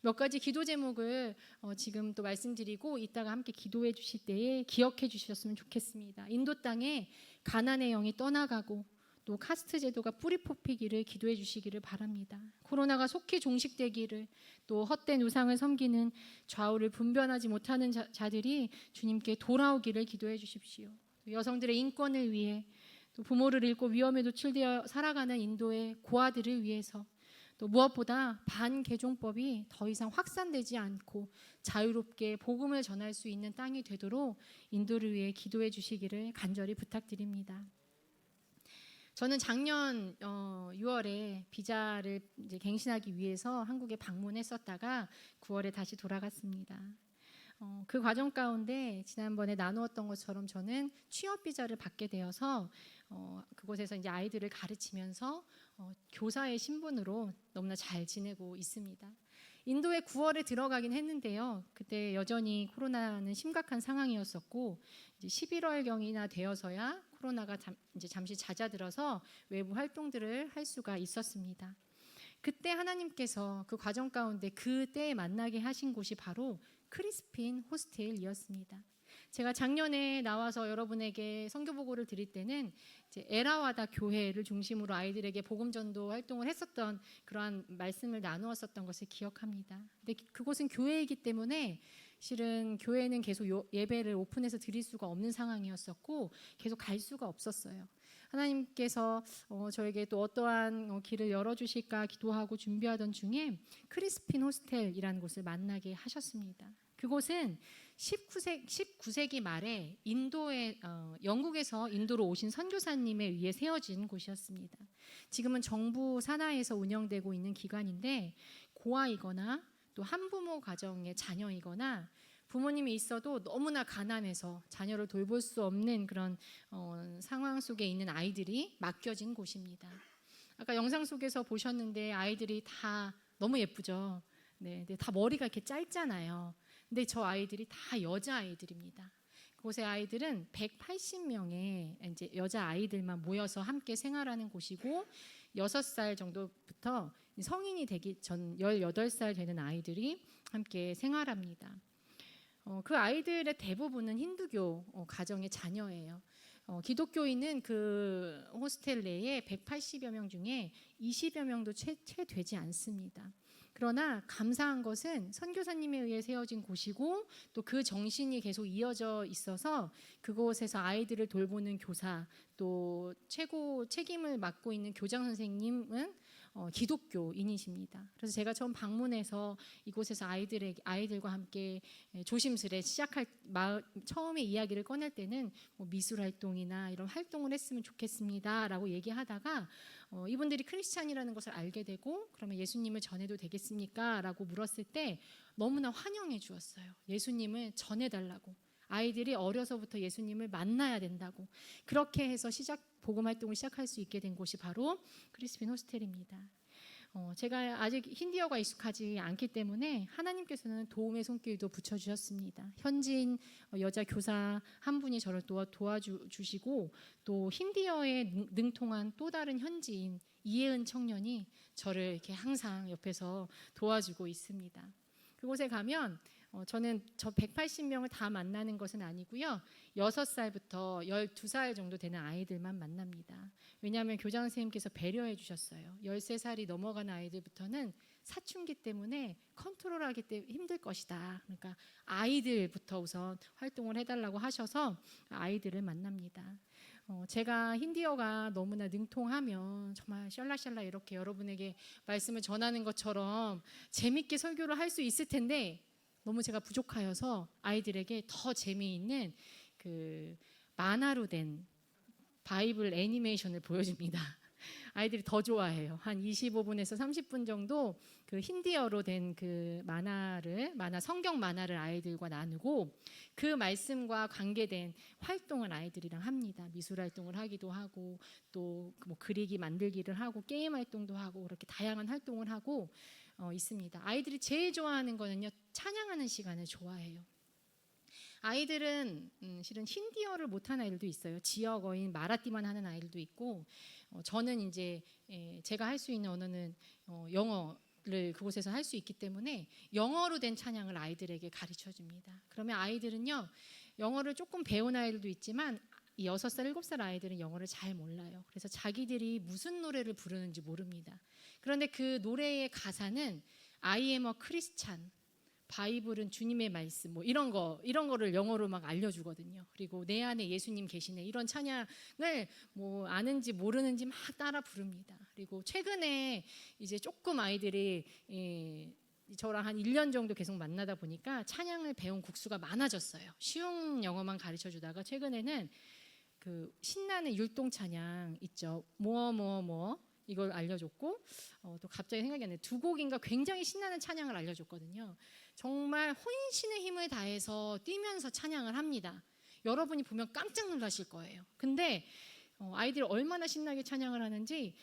몇 가지 기도 제목을 지금 또 말씀드리고 이따가 함께 기도해 주실 때에 기억해 주셨으면 좋겠습니다. 인도 땅에 가난의 영이 떠나가고 또 카스트 제도가 뿌리 뽑히기를 기도해 주시기를 바랍니다. 코로나가 속히 종식되기를, 또 헛된 우상을 섬기는 좌우를 분별하지 못하는 자들이 주님께 돌아오기를 기도해 주십시오. 여성들의 인권을 위해, 또 부모를 잃고 위험에 노출되어 살아가는 인도의 고아들을 위해서, 또 무엇보다 반개종법이 더 이상 확산되지 않고 자유롭게 복음을 전할 수 있는 땅이 되도록 인도를 위해 기도해 주시기를 간절히 부탁드립니다. 저는 작년 6월에 비자를 이제 갱신하기 위해서 한국에 방문했었다가 9월에 다시 돌아갔습니다. 그 과정 가운데 지난번에 나누었던 것처럼 저는 취업 비자를 받게 되어서 그곳에서 이제 아이들을 가르치면서 교사의 신분으로 너무나 잘 지내고 있습니다. 인도에 9월에 들어가긴 했는데요. 그때 여전히 코로나는 심각한 상황이었었고 이제 11월경이나 되어서야 코로나가 이제 잠시 잦아들어서 외부 활동들을 할 수가 있었습니다. 그때 하나님께서 그 과정 가운데 그때 만나게 하신 곳이 바로 크리스핀 호스텔이었습니다. 제가 작년에 나와서 여러분에게 선교 보고를 드릴 때는 이제 에라와다 교회를 중심으로 아이들에게 복음 전도 활동을 했었던 그러한 말씀을 나누었었던 것을 기억합니다. 근데 그곳은 교회이기 때문에 실은 교회는 계속 예배를 오픈해서 드릴 수가 없는 상황이었었고 계속 갈 수가 없었어요. 하나님께서 저에게 또 어떠한 길을 열어주실까 기도하고 준비하던 중에 크리스핀 호스텔이라는 곳을 만나게 하셨습니다. 그곳은 19세기 말에 영국에서 인도로 오신 선교사님에 의해 세워진 곳이었습니다. 지금은 정부 산하에서 운영되고 있는 기관인데 고아이거나 또 한부모 가정의 자녀이거나 부모님이 있어도 너무나 가난해서 자녀를 돌볼 수 없는 그런 상황 속에 있는 아이들이 맡겨진 곳입니다. 아까 영상 속에서 보셨는데 아이들이 다 너무 예쁘죠. 네, 근데 다 머리가 이렇게 짧잖아요. 근데 저 아이들이 다 여자 아이들입니다. 그곳의 아이들은 180명의 이제 여자 아이들만 모여서 함께 생활하는 곳이고 6살 정도부터 성인이 되기 전 18살 되는 아이들이 함께 생활합니다. 그 아이들의 대부분은 힌두교 가정의 자녀예요. 기독교인은 그 호스텔 내에 180여 명 중에 20여 명도 채 되지 않습니다. 그러나 감사한 것은 선교사님에 의해 세워진 곳이고 또 그 정신이 계속 이어져 있어서 그곳에서 아이들을 돌보는 교사 또 최고 책임을 맡고 있는 교장 선생님은 기독교인이십니다. 그래서 제가 처음 방문해서 이곳에서 아이들과 함께 조심스레 처음에 이야기를 꺼낼 때는 뭐 미술 활동이나 이런 활동을 했으면 좋겠습니다라고 얘기하다가 이분들이 크리스찬이라는 것을 알게 되고 그러면 예수님을 전해도 되겠습니까? 라고 물었을 때 너무나 환영해 주었어요. 예수님을 전해달라고. 아이들이 어려서부터 예수님을 만나야 된다고. 그렇게 해서 복음 활동을 시작할 수 있게 된 곳이 바로 크리스핀 호스텔입니다. 제가 아직 힌디어가 익숙하지 않기 때문에 하나님께서는 도움의 손길도 붙여주셨습니다. 현지인 여자 교사 한 분이 저를 도와주시고 또 힌디어에 능통한 또 다른 현지인 이혜은 청년이 저를 이렇게 항상 옆에서 도와주고 있습니다. 그곳에 가면 저는 저 180명을 다 만나는 것은 아니고요. 6살부터 12살 정도 되는 아이들만 만납니다. 왜냐하면 교장 선생님께서 배려해 주셨어요. 13살이 넘어가는 아이들부터는 사춘기 때문에 컨트롤하기 때문에 힘들 것이다. 그러니까 아이들부터 우선 활동을 해달라고 하셔서 아이들을 만납니다. 제가 힌디어가 너무나 능통하면 정말 샬라샬라 이렇게 여러분에게 말씀을 전하는 것처럼 재밌게 설교를 할 수 있을 텐데 너무 제가 부족하여서 아이들에게 더 재미있는 그 만화로 된 바이블 애니메이션을 보여줍니다. 아이들이 더 좋아해요. 한 25분에서 30분 정도 그 힌디어로 된 그 성경 만화를 아이들과 나누고 그 말씀과 관계된 활동을 아이들이랑 합니다. 미술 활동을 하기도 하고 또 뭐 그리기 만들기를 하고 게임 활동도 하고 그렇게 다양한 활동을 하고 있습니다. 아이들이 제일 좋아하는 거는요, 찬양하는 시간을 좋아해요. 아이들은 실은 힌디어를 못하는 아이들도 있어요. 지역어인 마라띠만 하는 아이들도 있고 저는 이제 제가 할 수 있는 언어는 영어를 그곳에서 할 수 있기 때문에 영어로 된 찬양을 아이들에게 가르쳐 줍니다. 그러면 아이들은요, 영어를 조금 배운 아이들도 있지만 6살, 7살 아이들은 영어를 잘 몰라요. 그래서 자기들이 무슨 노래를 부르는지 모릅니다. 그런데 그 노래의 가사는 I am a Christian, 바이블은 주님의 말씀, 뭐 이런 거를 영어로 막 알려주거든요. 그리고 내 안에 예수님 계시네, 이런 찬양을 뭐 아는지 모르는지 막 따라 부릅니다. 그리고 최근에 이제 조금 아이들이 저랑 한 1년 정도 계속 만나다 보니까 찬양을 배운 국수가 많아졌어요. 쉬운 영어만 가르쳐 주다가 최근에는 그 신나는 율동 찬양 있죠. 뭐 이걸 알려줬고 또 갑자기 생각이 안 나요. 2곡인가 굉장히 신나는 찬양을 알려줬거든요. 정말 혼신의 힘을 다해서 뛰면서 찬양을 합니다. 여러분이 보면 깜짝 놀라실 거예요. 근데 아이들이 얼마나 신나게 찬양을 하는지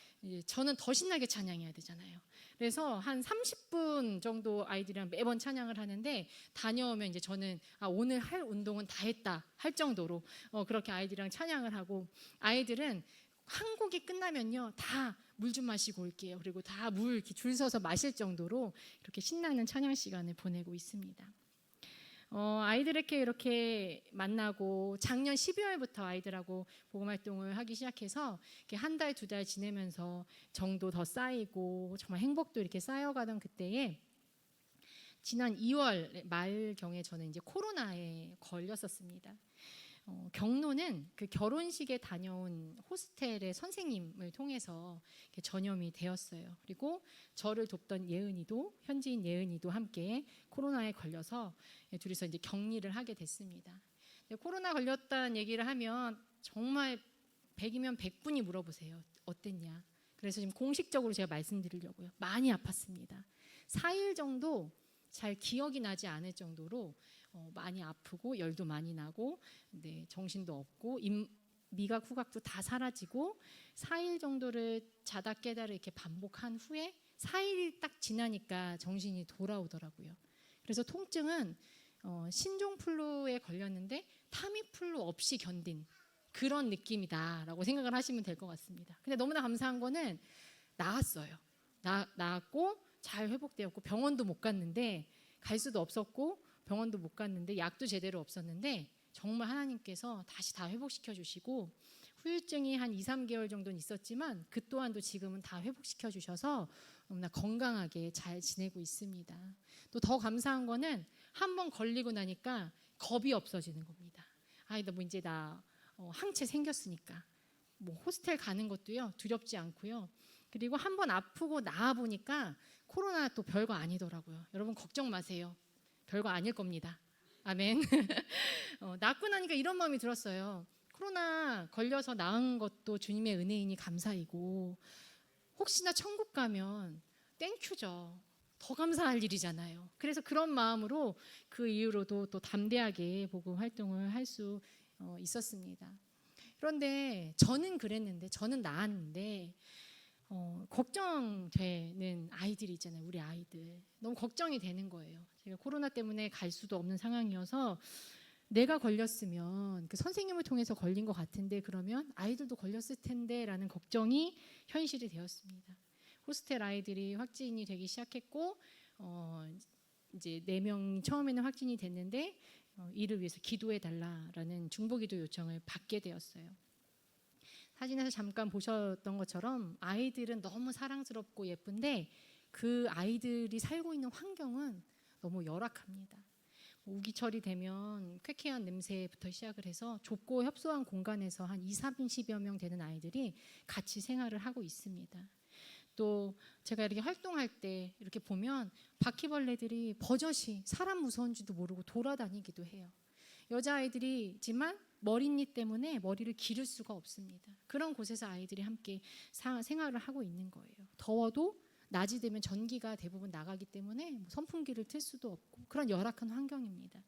저는 더 신나게 찬양해야 되잖아요. 그래서 한 30분 정도 아이들이랑 매번 찬양을 하는데 다녀오면 이제 저는 오늘 할 운동은 다 했다 할 정도로 그렇게 아이들이랑 찬양을 하고, 아이들은 한 곡이 끝나면요 다 물 좀 마시고 올게요. 그리고 다 물 이렇게 줄 서서 마실 정도로 이렇게 신나는 찬양 시간을 보내고 있습니다. 아이들에게 이렇게 만나고 작년 12월부터 아이들하고 복음 활동을 하기 시작해서 이렇게 한 달, 2달 지내면서 정도 더 쌓이고 정말 행복도 이렇게 쌓여가던 그때에 지난 2월 말경에 저는 이제 코로나에 걸렸었습니다. 경로는 그 결혼식에 다녀온 호스텔의 선생님을 통해서 이렇게 전염이 되었어요. 그리고 저를 돕던 예은이도, 현지인 예은이도 함께 코로나에 걸려서 둘이서 이제 격리를 하게 됐습니다. 코로나 걸렸다는 얘기를 하면 정말 100이면 100분이 물어보세요. 어땠냐? 그래서 지금 공식적으로 제가 말씀드리려고요. 많이 아팠습니다. 4일 정도 잘 기억이 나지 않을 정도로 많이 아프고 열도 많이 나고 정신도 없고 미각 후각도 다 사라지고 4일 정도를 자다 깨달아 이렇게 반복한 후에 4일이 딱 지나니까 정신이 돌아오더라고요. 그래서 통증은 신종플루에 걸렸는데 타미플루 없이 견딘 그런 느낌이다라고 생각을 하시면 될 것 같습니다. 근데 너무나 감사한 거는 나았어요. 나았고 잘 회복되었고 병원도 못 갔는데 갈 수도 없었고 병원도 못 갔는데 약도 제대로 없었는데 정말 하나님께서 다시 다 회복시켜 주시고 후유증이 한 2, 3개월 정도는 있었지만 그 또한도 지금은 다 회복시켜 주셔서 너무나 건강하게 잘 지내고 있습니다. 또 더 감사한 거는 한 번 걸리고 나니까 겁이 없어지는 겁니다. 뭐 이제 나 항체 생겼으니까 뭐 호스텔 가는 것도요 두렵지 않고요. 그리고 한 번 아프고 나아 보니까 코로나 또 별거 아니더라고요. 여러분 걱정 마세요. 별거 아닐 겁니다. 아멘. 낫고 나니까 이런 마음이 들었어요. 코로나 걸려서 나은 것도 주님의 은혜이니 감사이고 혹시나 천국 가면 땡큐죠. 더 감사할 일이잖아요. 그래서 그런 마음으로 그 이후로도 또 담대하게 복음 활동을 할 수 있었습니다. 그런데 저는 그랬는데 저는 나았는데 걱정되는 아이들이 있잖아요. 우리 아이들. 너무 걱정이 되는 거예요. 제가 코로나 때문에 갈 수도 없는 상황이어서 내가 걸렸으면 그 선생님을 통해서 걸린 것 같은데 그러면 아이들도 걸렸을 텐데 라는 걱정이 현실이 되었습니다. 호스텔 아이들이 확진이 되기 시작했고 이제 4명이 처음에는 확진이 됐는데 이를 위해서 기도해 달라라는 중보기도 요청을 받게 되었어요. 사진에서 잠깐 보셨던 것처럼 아이들은 너무 사랑스럽고 예쁜데 그 아이들이 살고 있는 환경은 너무 열악합니다. 우기철이 되면 쾌쾌한 냄새부터 시작을 해서 좁고 협소한 공간에서 한 20-30여 명 되는 아이들이 같이 생활을 하고 있습니다. 또 제가 이렇게 활동할 때 이렇게 보면 바퀴벌레들이 버젓이 사람 무서운지도 모르고 돌아다니기도 해요. 여자아이들이지만 머리닛 때문에 머리를 기를 수가 없습니다. 그런 곳에서 아이들이 함께 생활을 하고 있는 거예요. 더워도 낮이 되면 전기가 대부분 나가기 때문에 선풍기를 틀 수도 없고 그런 열악한 환경입니다.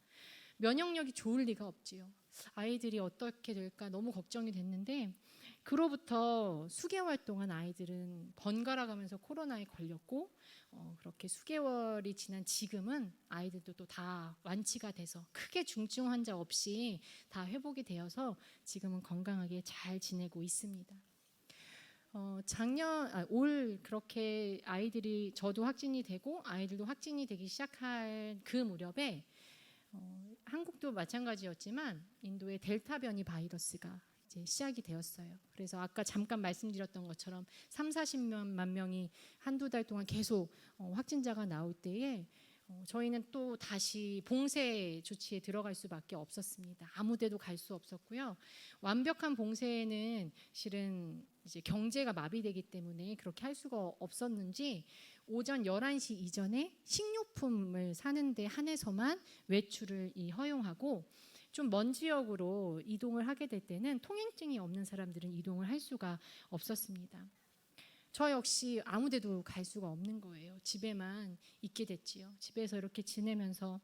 면역력이 좋을 리가 없지요. 아이들이 어떻게 될까 너무 걱정이 됐는데 그로부터 수개월 동안 아이들은 번갈아 가면서 코로나에 걸렸고 그렇게 수개월이 지난 지금은 아이들도 또 다 완치가 돼서 크게 중증 환자 없이 다 회복이 되어서 지금은 건강하게 잘 지내고 있습니다. 올 그렇게 아이들이 저도 확진이 되고 아이들도 확진이 되기 시작할 그 무렵에 한국도 마찬가지였지만 인도의 델타 변이 바이러스가 이제 시작이 되었어요. 그래서 아까 잠깐 말씀드렸던 것처럼 30-40만 명이 한두 달 동안 계속 확진자가 나올 때에 저희는 또 다시 봉쇄 조치에 들어갈 수밖에 없었습니다. 아무 데도 갈 수 없었고요. 완벽한 봉쇄는 실은 이제 경제가 마비되기 때문에 그렇게 할 수가 없었는지 오전 11시 이전에 식료품을 사는 데 한해서만 외출을 허용하고 좀 먼 지역으로 이동을 하게 될 때는 통행증이 없는 사람들은 이동을 할 수가 없었습니다. 저 역시 아무 데도 갈 수가 없는 거예요. 집에만 있게 됐지요. 집에서 이렇게 지내면서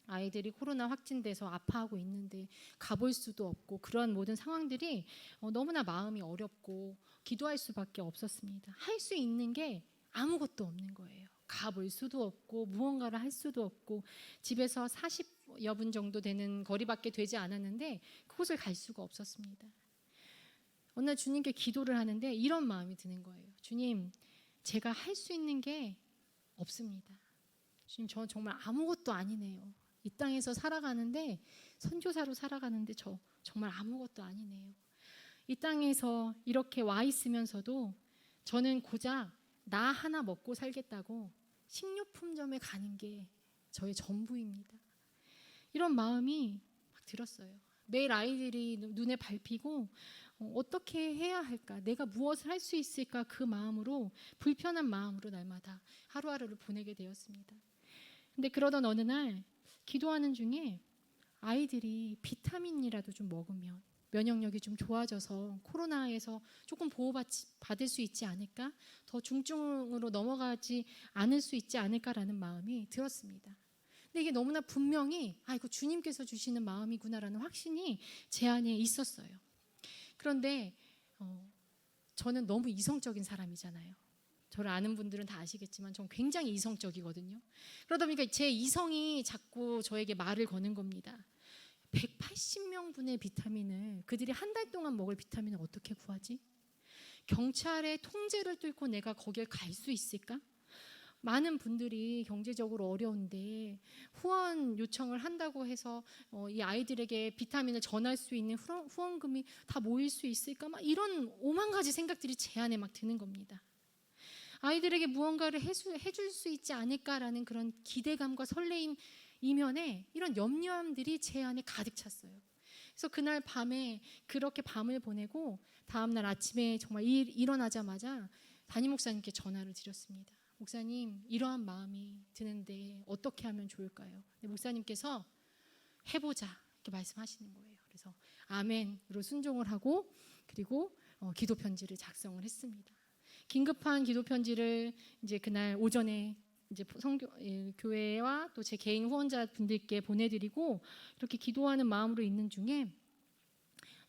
아이들이 코로나 확진돼서 아파하고 있는데 가볼 수도 없고 그런 모든 상황들이 너무나 마음이 어렵고 기도할 수밖에 없었습니다. 할 수 있는 게 아무것도 없는 거예요. 가볼 수도 없고 무언가를 할 수도 없고 집에서 40여 분 정도 되는 거리밖에 되지 않았는데 그곳을 갈 수가 없었습니다. 어느 날 주님께 기도를 하는데 이런 마음이 드는 거예요. 주님, 제가 할 수 있는 게 없습니다. 주님, 저 정말 아무것도 아니네요. 이 땅에서 살아가는데 선교사로 살아가는데 저 정말 아무것도 아니네요. 이 땅에서 이렇게 와 있으면서도 저는 고작 나 하나 먹고 살겠다고 식료품점에 가는 게 저의 전부입니다. 이런 마음이 막 들었어요. 매일 아이들이 눈에 밟히고 어떻게 해야 할까? 내가 무엇을 할 수 있을까? 그 마음으로 불편한 마음으로 날마다 하루하루를 보내게 되었습니다. 근데 그러던 어느 날 기도하는 중에 아이들이 비타민이라도 좀 먹으면 면역력이 좀 좋아져서 코로나에서 조금 보호받을 수 있지 않을까? 더 중증으로 넘어가지 않을 수 있지 않을까라는 마음이 들었습니다. 근데 이게 너무나 분명히 이거 주님께서 주시는 마음이구나라는 확신이 제 안에 있었어요. 그런데 저는 너무 이성적인 사람이잖아요. 저를 아는 분들은 다 아시겠지만 전 굉장히 이성적이거든요. 그러다 보니까 제 이성이 자꾸 저에게 말을 거는 겁니다. 180명분의 비타민을 그들이 한 달 동안 먹을 비타민을 어떻게 구하지? 경찰의 통제를 뚫고 내가 거길 갈 수 있을까? 많은 분들이 경제적으로 어려운데 후원 요청을 한다고 해서 이 아이들에게 비타민을 전할 수 있는 후원금이 다 모일 수 있을까? 막 이런 오만 가지 생각들이 제 안에 막 드는 겁니다. 아이들에게 무언가를 해줄 수 있지 않을까라는 그런 기대감과 설레임 이면에 이런 염려함들이 제 안에 가득 찼어요. 그래서 그날 밤에 그렇게 밤을 보내고 다음날 아침에 정말 일어나자마자 담임 목사님께 전화를 드렸습니다. 목사님, 이러한 마음이 드는데 어떻게 하면 좋을까요? 목사님께서 해보자 이렇게 말씀하시는 거예요. 그래서 아멘으로 순종을 하고 그리고 기도 편지를 작성을 했습니다. 긴급한 기도 편지를 이제 그날 오전에 이제 교회와 또 제 개인 후원자 분들께 보내드리고 이렇게 기도하는 마음으로 있는 중에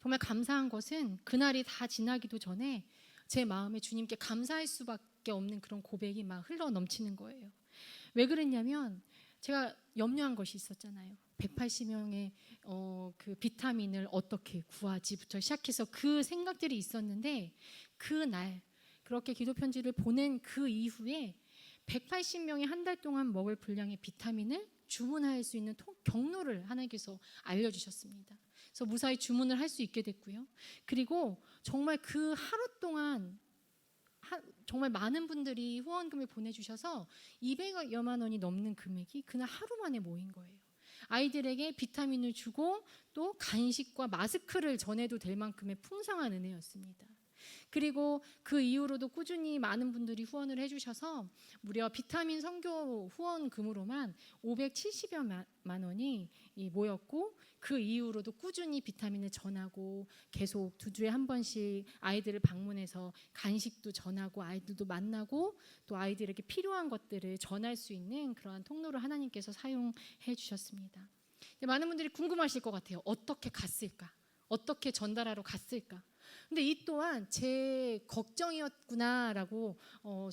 정말 감사한 것은 그날이 다 지나기도 전에 제 마음에 주님께 감사할 수밖에 없는 그런 고백이 막 흘러 넘치는 거예요. 왜 그랬냐면 제가 염려한 것이 있었잖아요. 180명의 그 비타민을 어떻게 구하지부터 시작해서 그 생각들이 있었는데 그날 그렇게 기도 편지를 보낸 그 이후에 180명이 한 달 동안 먹을 분량의 비타민을 주문할 수 있는 경로를 하나님께서 알려주셨습니다. 그래서 무사히 주문을 할 수 있게 됐고요. 그리고 정말 그 하루 동안 정말 많은 분들이 후원금을 보내주셔서 200여만 원이 넘는 금액이 그날 하루 만에 모인 거예요. 아이들에게 비타민을 주고 또 간식과 마스크를 전해도 될 만큼의 풍성한 은혜였습니다. 그리고 그 이후로도 꾸준히 많은 분들이 후원을 해주셔서 무려 비타민 선교 후원금으로만 570여만 원이 모였고 그 이후로도 꾸준히 비타민을 전하고 계속 2주에 한 번씩 아이들을 방문해서 간식도 전하고 아이들도 만나고 또 아이들에게 필요한 것들을 전할 수 있는 그러한 통로를 하나님께서 사용해 주셨습니다. 많은 분들이 궁금하실 것 같아요. 어떻게 갔을까? 어떻게 전달하러 갔을까? 근데 이 또한 제 걱정이었구나라고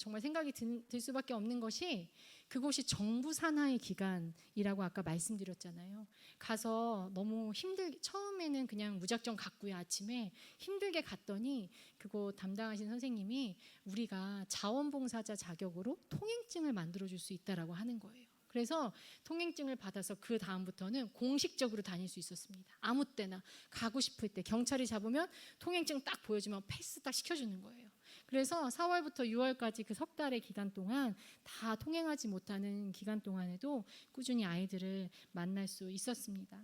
정말 생각이 들 수밖에 없는 것이 그곳이 정부 산하의 기관이라고 아까 말씀드렸잖아요. 가서 너무 처음에는 그냥 무작정 갔고요. 아침에 힘들게 갔더니 그곳 담당하신 선생님이 우리가 자원봉사자 자격으로 통행증을 만들어줄 수 있다라고 하는 거예요. 그래서 통행증을 받아서 그 다음부터는 공식적으로 다닐 수 있었습니다. 아무 때나 가고 싶을 때 경찰이 잡으면 통행증 딱 보여주면 패스 딱 시켜주는 거예요. 그래서 4월부터 6월까지 그 석 달의 기간 동안 다 통행하지 못하는 기간 동안에도 꾸준히 아이들을 만날 수 있었습니다.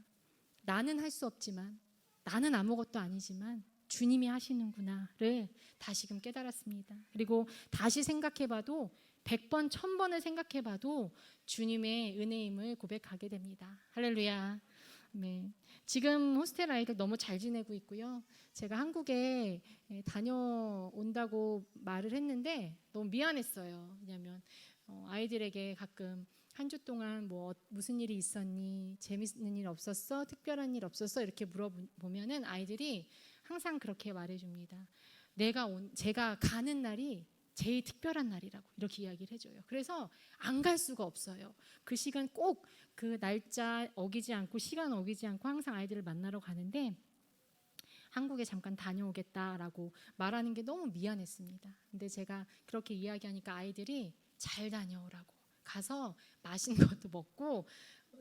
나는 할 수 없지만 나는 아무것도 아니지만 주님이 하시는구나를 다시금 깨달았습니다. 그리고 다시 생각해봐도 100번, 1000번을 생각해봐도 주님의 은혜임을 고백하게 됩니다. 할렐루야. 네. 지금 호스텔 아이들 너무 잘 지내고 있고요. 제가 한국에 다녀온다고 말을 했는데 너무 미안했어요. 왜냐하면 아이들에게 가끔 한 주 동안 무슨 일이 있었니? 재밌는 일 없었어? 특별한 일 없었어? 이렇게 물어보면은 아이들이 항상 그렇게 말해줍니다. 제가 가는 날이 제일 특별한 날이라고 이렇게 이야기를 해줘요. 그래서 안 갈 수가 없어요. 그 시간 꼭 그 날짜 어기지 않고 시간 어기지 않고 항상 아이들을 만나러 가는데 한국에 잠깐 다녀오겠다라고 말하는 게 너무 미안했습니다. 근데 제가 그렇게 이야기하니까 아이들이 잘 다녀오라고 가서 맛있는 것도 먹고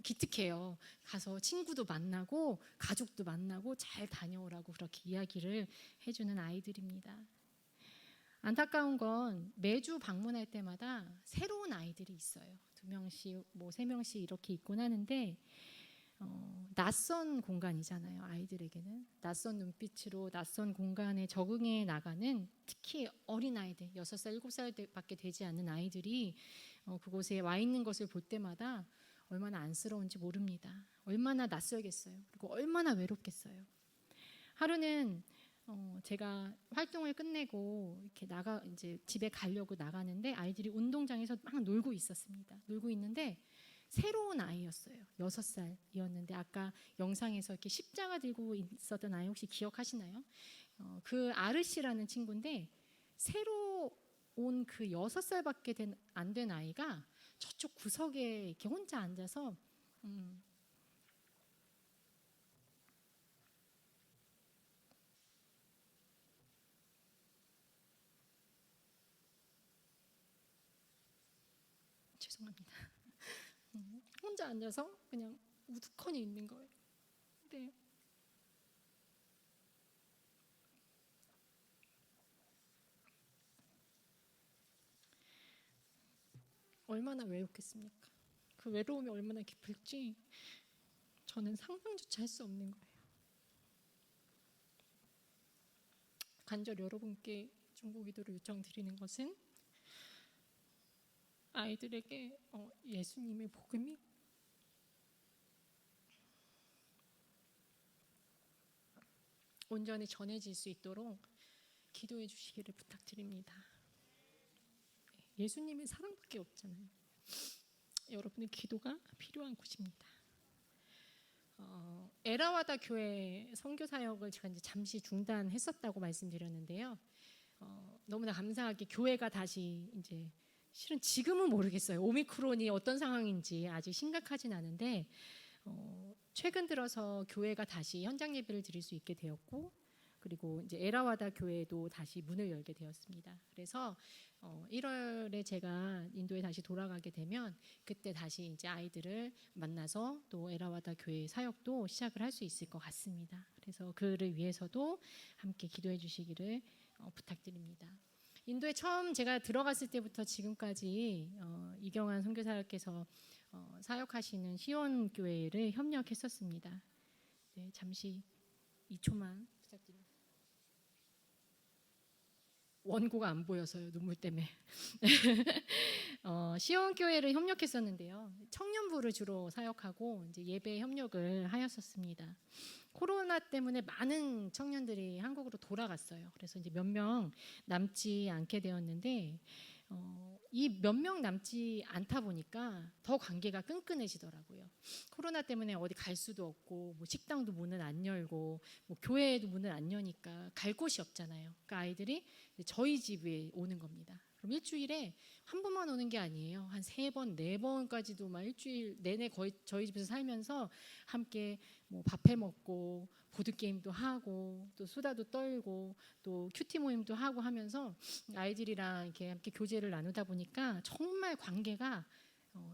기특해요. 가서 친구도 만나고 가족도 만나고 잘 다녀오라고 그렇게 이야기를 해주는 아이들입니다. 안타까운 건 매주 방문할 때마다 새로운 아이들이 있어요. 2명씩, 3명씩 이렇게 있곤 하는데 낯선 공간이잖아요. 아이들에게는 낯선 눈빛으로 낯선 공간에 적응해 나가는, 특히 어린 아이들 6살, 7살밖에 되지 않는 아이들이 그곳에 와 있는 것을 볼 때마다 얼마나 안쓰러운지 모릅니다. 얼마나 낯설겠어요. 그리고 얼마나 외롭겠어요. 하루는 제가 활동을 끝내고 이렇게 이제 집에 가려고 나가는데 아이들이 운동장에서 막 놀고 있었습니다. 놀고 있는데 새로운 아이였어요. 6살이었는데 아까 영상에서 이렇게 십자가 들고 있었던 아이 혹시 기억하시나요? 그 아르시라는 친구인데 새로 온 그 6살밖에 안 된 아이가 저쪽 구석에 이렇게 혼자 앉아서 죄송합니다. 혼자 앉아서 그냥 우두커니 있는 거예요. 근데 얼마나 외롭겠습니까? 그 외로움이 얼마나 깊을지 저는 상상조차 할 수 없는 거예요. 간절히 여러분께 중보기도를 요청드리는 것은 아이들에게 예수님의 복음이 온전히 전해질 수 있도록 기도해 주시기를 부탁드립니다. 예수님의 사랑밖에 없잖아요. 여러분의 기도가 필요한 곳입니다. 에라와다 교회 선교 사역을 제가 이제 잠시 중단했었다고 말씀드렸는데요. 너무나 감사하게 교회가 다시 이제 실은 지금은 모르겠어요. 오미크론이 어떤 상황인지 아직 심각하진 않은데 최근 들어서 교회가 다시 현장 예배를 드릴 수 있게 되었고, 그리고 이제 에라와다 교회도 다시 문을 열게 되었습니다. 그래서 1월에 제가 인도에 다시 돌아가게 되면 그때 다시 이제 아이들을 만나서 또 에라와다 교회 사역도 시작을 할 수 있을 것 같습니다. 그래서 그를 위해서도 함께 기도해 주시기를 부탁드립니다. 인도에 처음 제가 들어갔을 때부터 지금까지 이경환 선교사님께서 사역하시는 시온 교회를 협력했었습니다. 네, 잠시 2초만 부탁드립니다. 원고가 안 보여서요, 눈물 때문에. 시온 교회를 협력했었는데요. 청년부를 주로 사역하고 이제 예배 협력을 하였었습니다. 코로나 때문에 많은 청년들이 한국으로 돌아갔어요. 그래서 이제 몇 명 남지 않게 되었는데 이 몇 명 남지 않다 보니까 더 관계가 끈끈해지더라고요. 코로나 때문에 어디 갈 수도 없고 뭐 식당도 문을 안 열고 뭐 교회에도 문을 안 여니까 갈 곳이 없잖아요. 그러니까 아이들이 저희 집에 오는 겁니다. 그럼 일주일에 한 번만 오는 게 아니에요. 한 3번, 4번까지도 막 일주일 내내 거의 저희 집에서 살면서 함께 뭐 밥해 먹고 보드게임도 하고 또 수다도 떨고 또 큐티 모임도 하고 하면서 아이들이랑 이렇게 함께 교제를 나누다 보니까 정말 관계가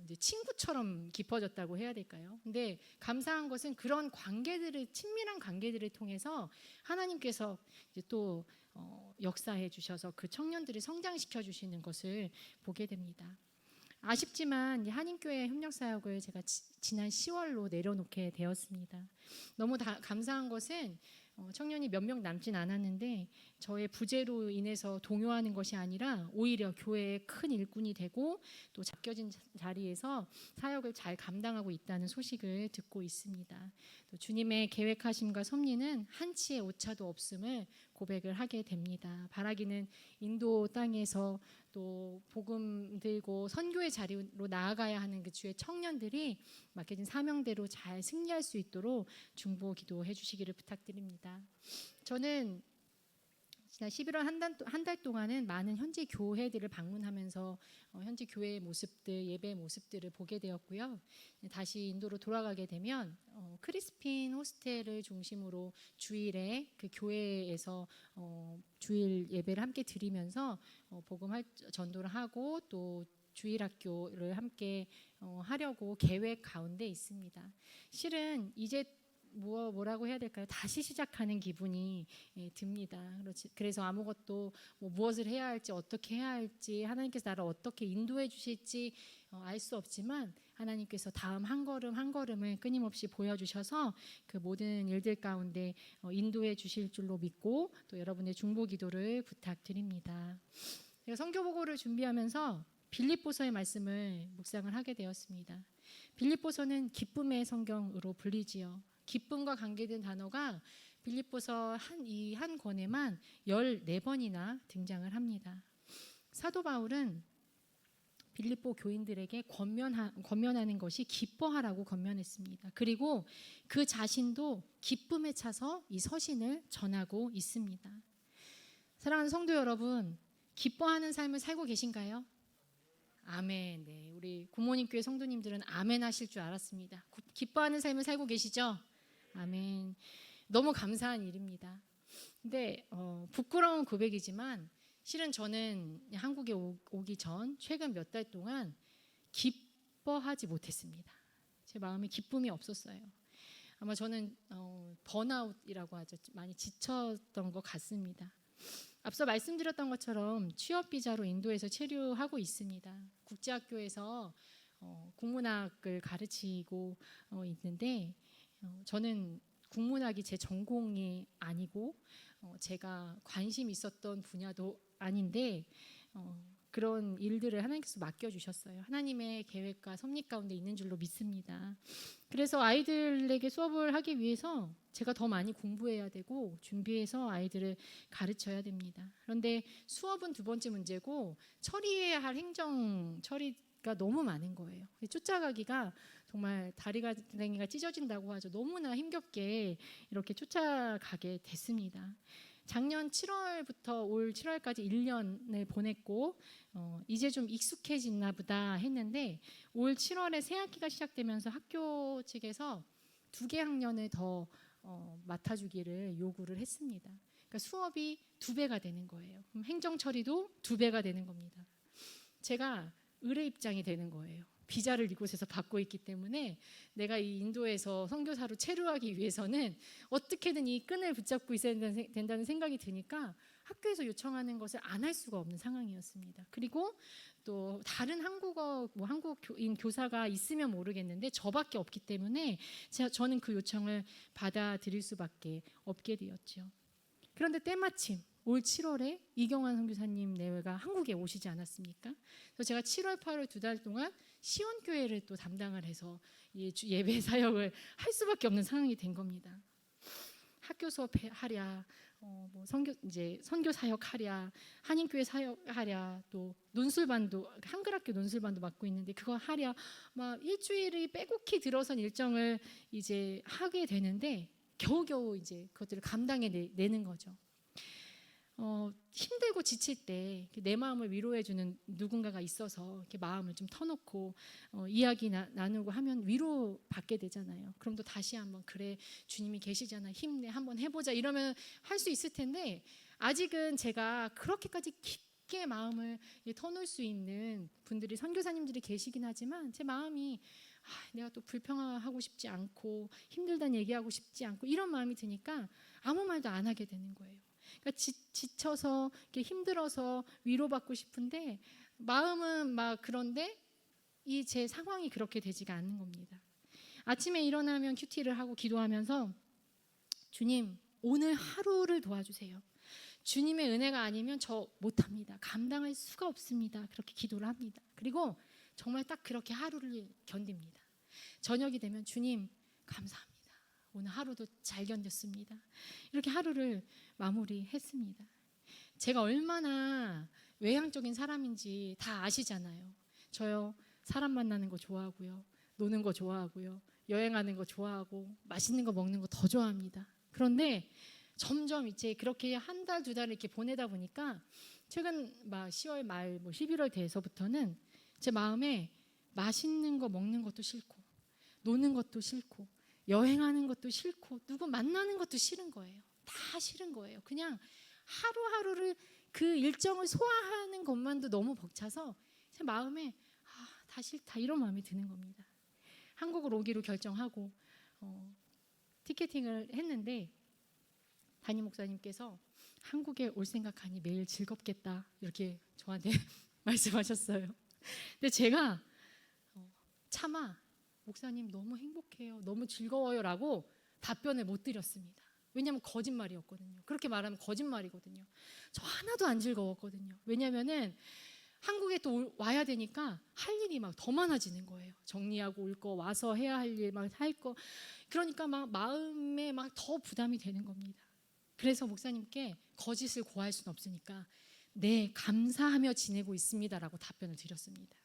이제 친구처럼 깊어졌다고 해야 될까요? 근데 감사한 것은 그런 관계들을, 친밀한 관계들을 통해서 하나님께서 이제 또 역사해 주셔서 그 청년들을 성장시켜 주시는 것을 보게 됩니다. 아쉽지만 한인교회 협력사역을 제가 지난 10월로 내려놓게 되었습니다. 너무 감사한 것은 청년이 몇 명 남진 않았는데 저의 부재로 인해서 동요하는 것이 아니라 오히려 교회의 큰 일꾼이 되고 또 잡혀진 자리에서 사역을 잘 감당하고 있다는 소식을 듣고 있습니다. 또 주님의 계획하심과 섭리는 한치의 오차도 없음을 고백을 하게 됩니다. 바라기는 인도 땅에서 또 복음 들고 선교의 자리로 나아가야 하는 그 주의 청년들이 맡겨진 사명대로 잘 승리할 수 있도록 중보 기도해 주시기를 부탁드립니다. 저는 지난 11월 한 달 동안은 많은 현지 교회들을 방문하면서 현지 교회의 모습들, 예배의 모습들을 보게 되었고요. 다시 인도로 돌아가게 되면 크리스핀 호스텔을 중심으로 주일에 그 교회에서 주일 예배를 함께 드리면서 복음 전도를 하고 또 주일학교를 함께 하려고 계획 가운데 있습니다. 실은 이제 뭐라고 해야 될까요? 다시 시작하는 기분이 듭니다. 그래서 아무것도 무엇을 해야 할지, 어떻게 해야 할지, 하나님께서 나를 어떻게 인도해 주실지 알 수 없지만 하나님께서 다음 한 걸음 한 걸음을 끊임없이 보여주셔서 그 모든 일들 가운데 인도해 주실 줄로 믿고 또 여러분의 중보 기도를 부탁드립니다. 제가 선교보고를 준비하면서 빌립보서의 말씀을 묵상을 하게 되었습니다. 빌립보서는 기쁨의 성경으로 불리지요. 기쁨과 관계된 단어가 빌립보서 이 한 권에만 14번이나 등장을 합니다. 사도 바울은 빌립보 교인들에게 권면하는 것이 기뻐하라고 권면했습니다. 그리고 그 자신도 기쁨에 차서 이 서신을 전하고 있습니다. 사랑하는 성도 여러분, 기뻐하는 삶을 살고 계신가요? 아멘. 네, 우리 굿모닝 교회 성도님들은 아멘 하실 줄 알았습니다. 기뻐하는 삶을 살고 계시죠? 아멘. 너무 감사한 일입니다. 근데 부끄러운 고백이지만 실은 저는 한국에 오기 전 최근 몇 달 동안 기뻐하지 못했습니다. 제 마음에 기쁨이 없었어요. 아마 저는 번아웃이라고 하죠. 많이 지쳤던 것 같습니다. 앞서 말씀드렸던 것처럼 취업 비자로 인도에서 체류하고 있습니다. 국제학교에서 국문학을 가르치고 있는데 저는 국문학이 제 전공이 아니고 제가 관심 있었던 분야도 아닌데 그런 일들을 하나님께서 맡겨주셨어요. 하나님의 계획과 섭리 가운데 있는 줄로 믿습니다. 그래서 아이들에게 수업을 하기 위해서 제가 더 많이 공부해야 되고 준비해서 아이들을 가르쳐야 됩니다. 그런데 수업은 두 번째 문제고 처리해야 할 행정 처리가 너무 많은 거예요. 쫓아가기가 정말 다리가 찢어진다고 하죠. 너무나 힘겹게 이렇게 쫓아가게 됐습니다. 작년 7월부터 올 7월까지 1년을 보냈고 이제 좀 익숙해졌나 보다 했는데 올 7월에 새 학기가 시작되면서 학교 측에서 2개 학년을 더 맡아주기를 요구를 했습니다. 그러니까 수업이 2배가 되는 거예요. 그럼 행정 처리도 2배가 되는 겁니다. 제가 의뢰 입장이 되는 거예요. 비자를 이곳에서 받고 있기 때문에 내가 이 인도에서 선교사로 체류하기 위해서는 어떻게든 이 끈을 붙잡고 있어야 된다는 생각이 드니까 학교에서 요청하는 것을 안 할 수가 없는 상황이었습니다. 그리고 또 다른 한국인 교사가 있으면 모르겠는데 저밖에 없기 때문에 저는 그 요청을 받아들일 수밖에 없게 되었죠. 그런데 때마침 올 7월에 이경환 선교사님 내외가 한국에 오시지 않았습니까? 그래서 제가 7월, 8월 2달 동안 시온교회를 또 담당을 해서 예배 사역을 할 수밖에 없는 상황이 된 겁니다. 학교 수업하랴, 선교 사역하랴, 한인교회 사역하랴, 또 논술반도 한글학교 논술반도 맡고 있는데 그거 하랴, 막 일주일이 빼곡히 들어선 일정을 이제 하게 되는데 겨우겨우 이제 그것들을 감당해내는 거죠. 힘들고 지칠 때 내 마음을 위로해주는 누군가가 있어서 이렇게 마음을 좀 터놓고 이야기 나누고 하면 위로받게 되잖아요. 그럼 또 다시 한번 그래 주님이 계시잖아 힘내 한번 해보자 이러면 할 수 있을 텐데 아직은 제가 그렇게까지 깊게 마음을 터놓을 수 있는 분들이 선교사님들이 계시긴 하지만 제 마음이 내가 또 불평하고 싶지 않고 힘들다는 얘기하고 싶지 않고 이런 마음이 드니까 아무 말도 안 하게 되는 거예요. 그러니까 지쳐서 이렇게 힘들어서 위로받고 싶은데 마음은 막 그런데 이 제 상황이 그렇게 되지가 않는 겁니다. 아침에 일어나면 큐티를 하고 기도하면서 주님 오늘 하루를 도와주세요. 주님의 은혜가 아니면 저 못합니다. 감당할 수가 없습니다. 그렇게 기도를 합니다. 그리고 정말 딱 그렇게 하루를 견딥니다. 저녁이 되면 주님 감사합니다. 오늘 하루도 잘 견뎠습니다. 이렇게 하루를 마무리했습니다. 제가 얼마나 외향적인 사람인지 다 아시잖아요. 저요 사람 만나는 거 좋아하고요. 노는 거 좋아하고요. 여행하는 거 좋아하고 맛있는 거 먹는 거 더 좋아합니다. 그런데 점점 이제 그렇게 한 달, 2달을 이렇게 보내다 보니까 최근 막 10월 말 11월 돼서부터는 제 마음에 맛있는 거 먹는 것도 싫고 노는 것도 싫고 여행하는 것도 싫고 누구 만나는 것도 싫은 거예요. 다 싫은 거예요. 그냥 하루하루를 그 일정을 소화하는 것만도 너무 벅차서 제 마음에 다 싫다 이런 마음이 드는 겁니다. 한국으로 오기로 결정하고 티켓팅을 했는데 담임 목사님께서 한국에 올 생각하니 매일 즐겁겠다 이렇게 저한테 말씀하셨어요. 근데 제가 차마 목사님 너무 행복해요, 너무 즐거워요라고 답변을 못 드렸습니다. 왜냐하면 거짓말이었거든요. 그렇게 말하면 거짓말이거든요. 저 하나도 안 즐거웠거든요. 왜냐하면은 한국에 또 와야 되니까 할 일이 막 더 많아지는 거예요. 정리하고 올 거, 와서 해야 할 일 막 할 거. 그러니까 막 마음에 막 더 부담이 되는 겁니다. 그래서 목사님께 거짓을 고할 수는 없으니까 네, 감사하며 지내고 있습니다라고 답변을 드렸습니다.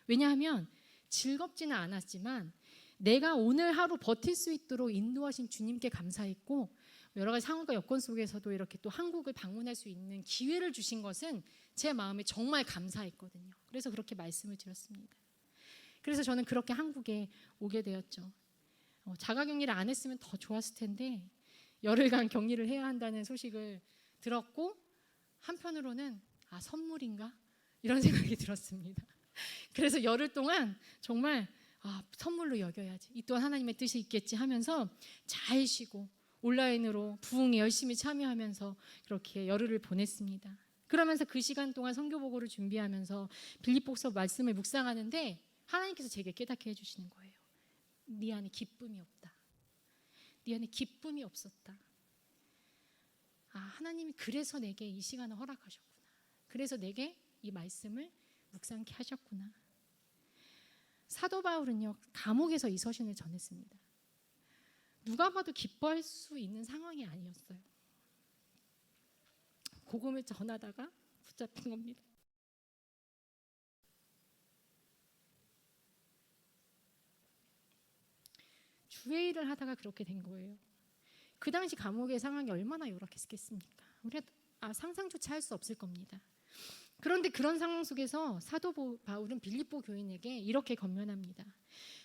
왜냐하면 즐겁지는 않았지만 내가 오늘 하루 버틸 수 있도록 인도하신 주님께 감사했고, 여러 가지 상황과 여건 속에서도 이렇게 또 한국을 방문할 수 있는 기회를 주신 것은 제 마음에 정말 감사했거든요. 그래서 그렇게 말씀을 드렸습니다. 그래서 저는 그렇게 한국에 오게 되었죠. 자가격리를 안 했으면 더 좋았을 텐데 열흘간 격리를 해야 한다는 소식을 들었고, 한편으로는 선물인가? 이런 생각이 들었습니다. 그래서 열흘 동안 정말 선물로 여겨야지, 이 또한 하나님의 뜻이 있겠지 하면서 잘 쉬고 온라인으로 부흥에 열심히 참여하면서 그렇게 열흘을 보냈습니다. 그러면서 그 시간 동안 선교보고를 준비하면서 빌립보서 말씀을 묵상하는데 하나님께서 제게 깨닫게 해주시는 거예요. 네 안에 기쁨이 없다. 네 안에 기쁨이 없었다. 하나님이 그래서 내게 이 시간을 허락하셨구나. 그래서 내게 이 말씀을 묵상케 하셨구나. 사도 바울은요, 감옥에서 이 서신을 전했습니다. 누가 봐도 기뻐할 수 있는 상황이 아니었어요. 복음을 전하다가 붙잡힌 겁니다. 주의 일을 하다가 그렇게 된 거예요. 그 당시 감옥의 상황이 얼마나 열악했겠습니까? 우리가 상상조차 할 수 없을 겁니다. 그런데 그런 상황 속에서 사도 바울은 빌립보 교인에게 이렇게 권면합니다.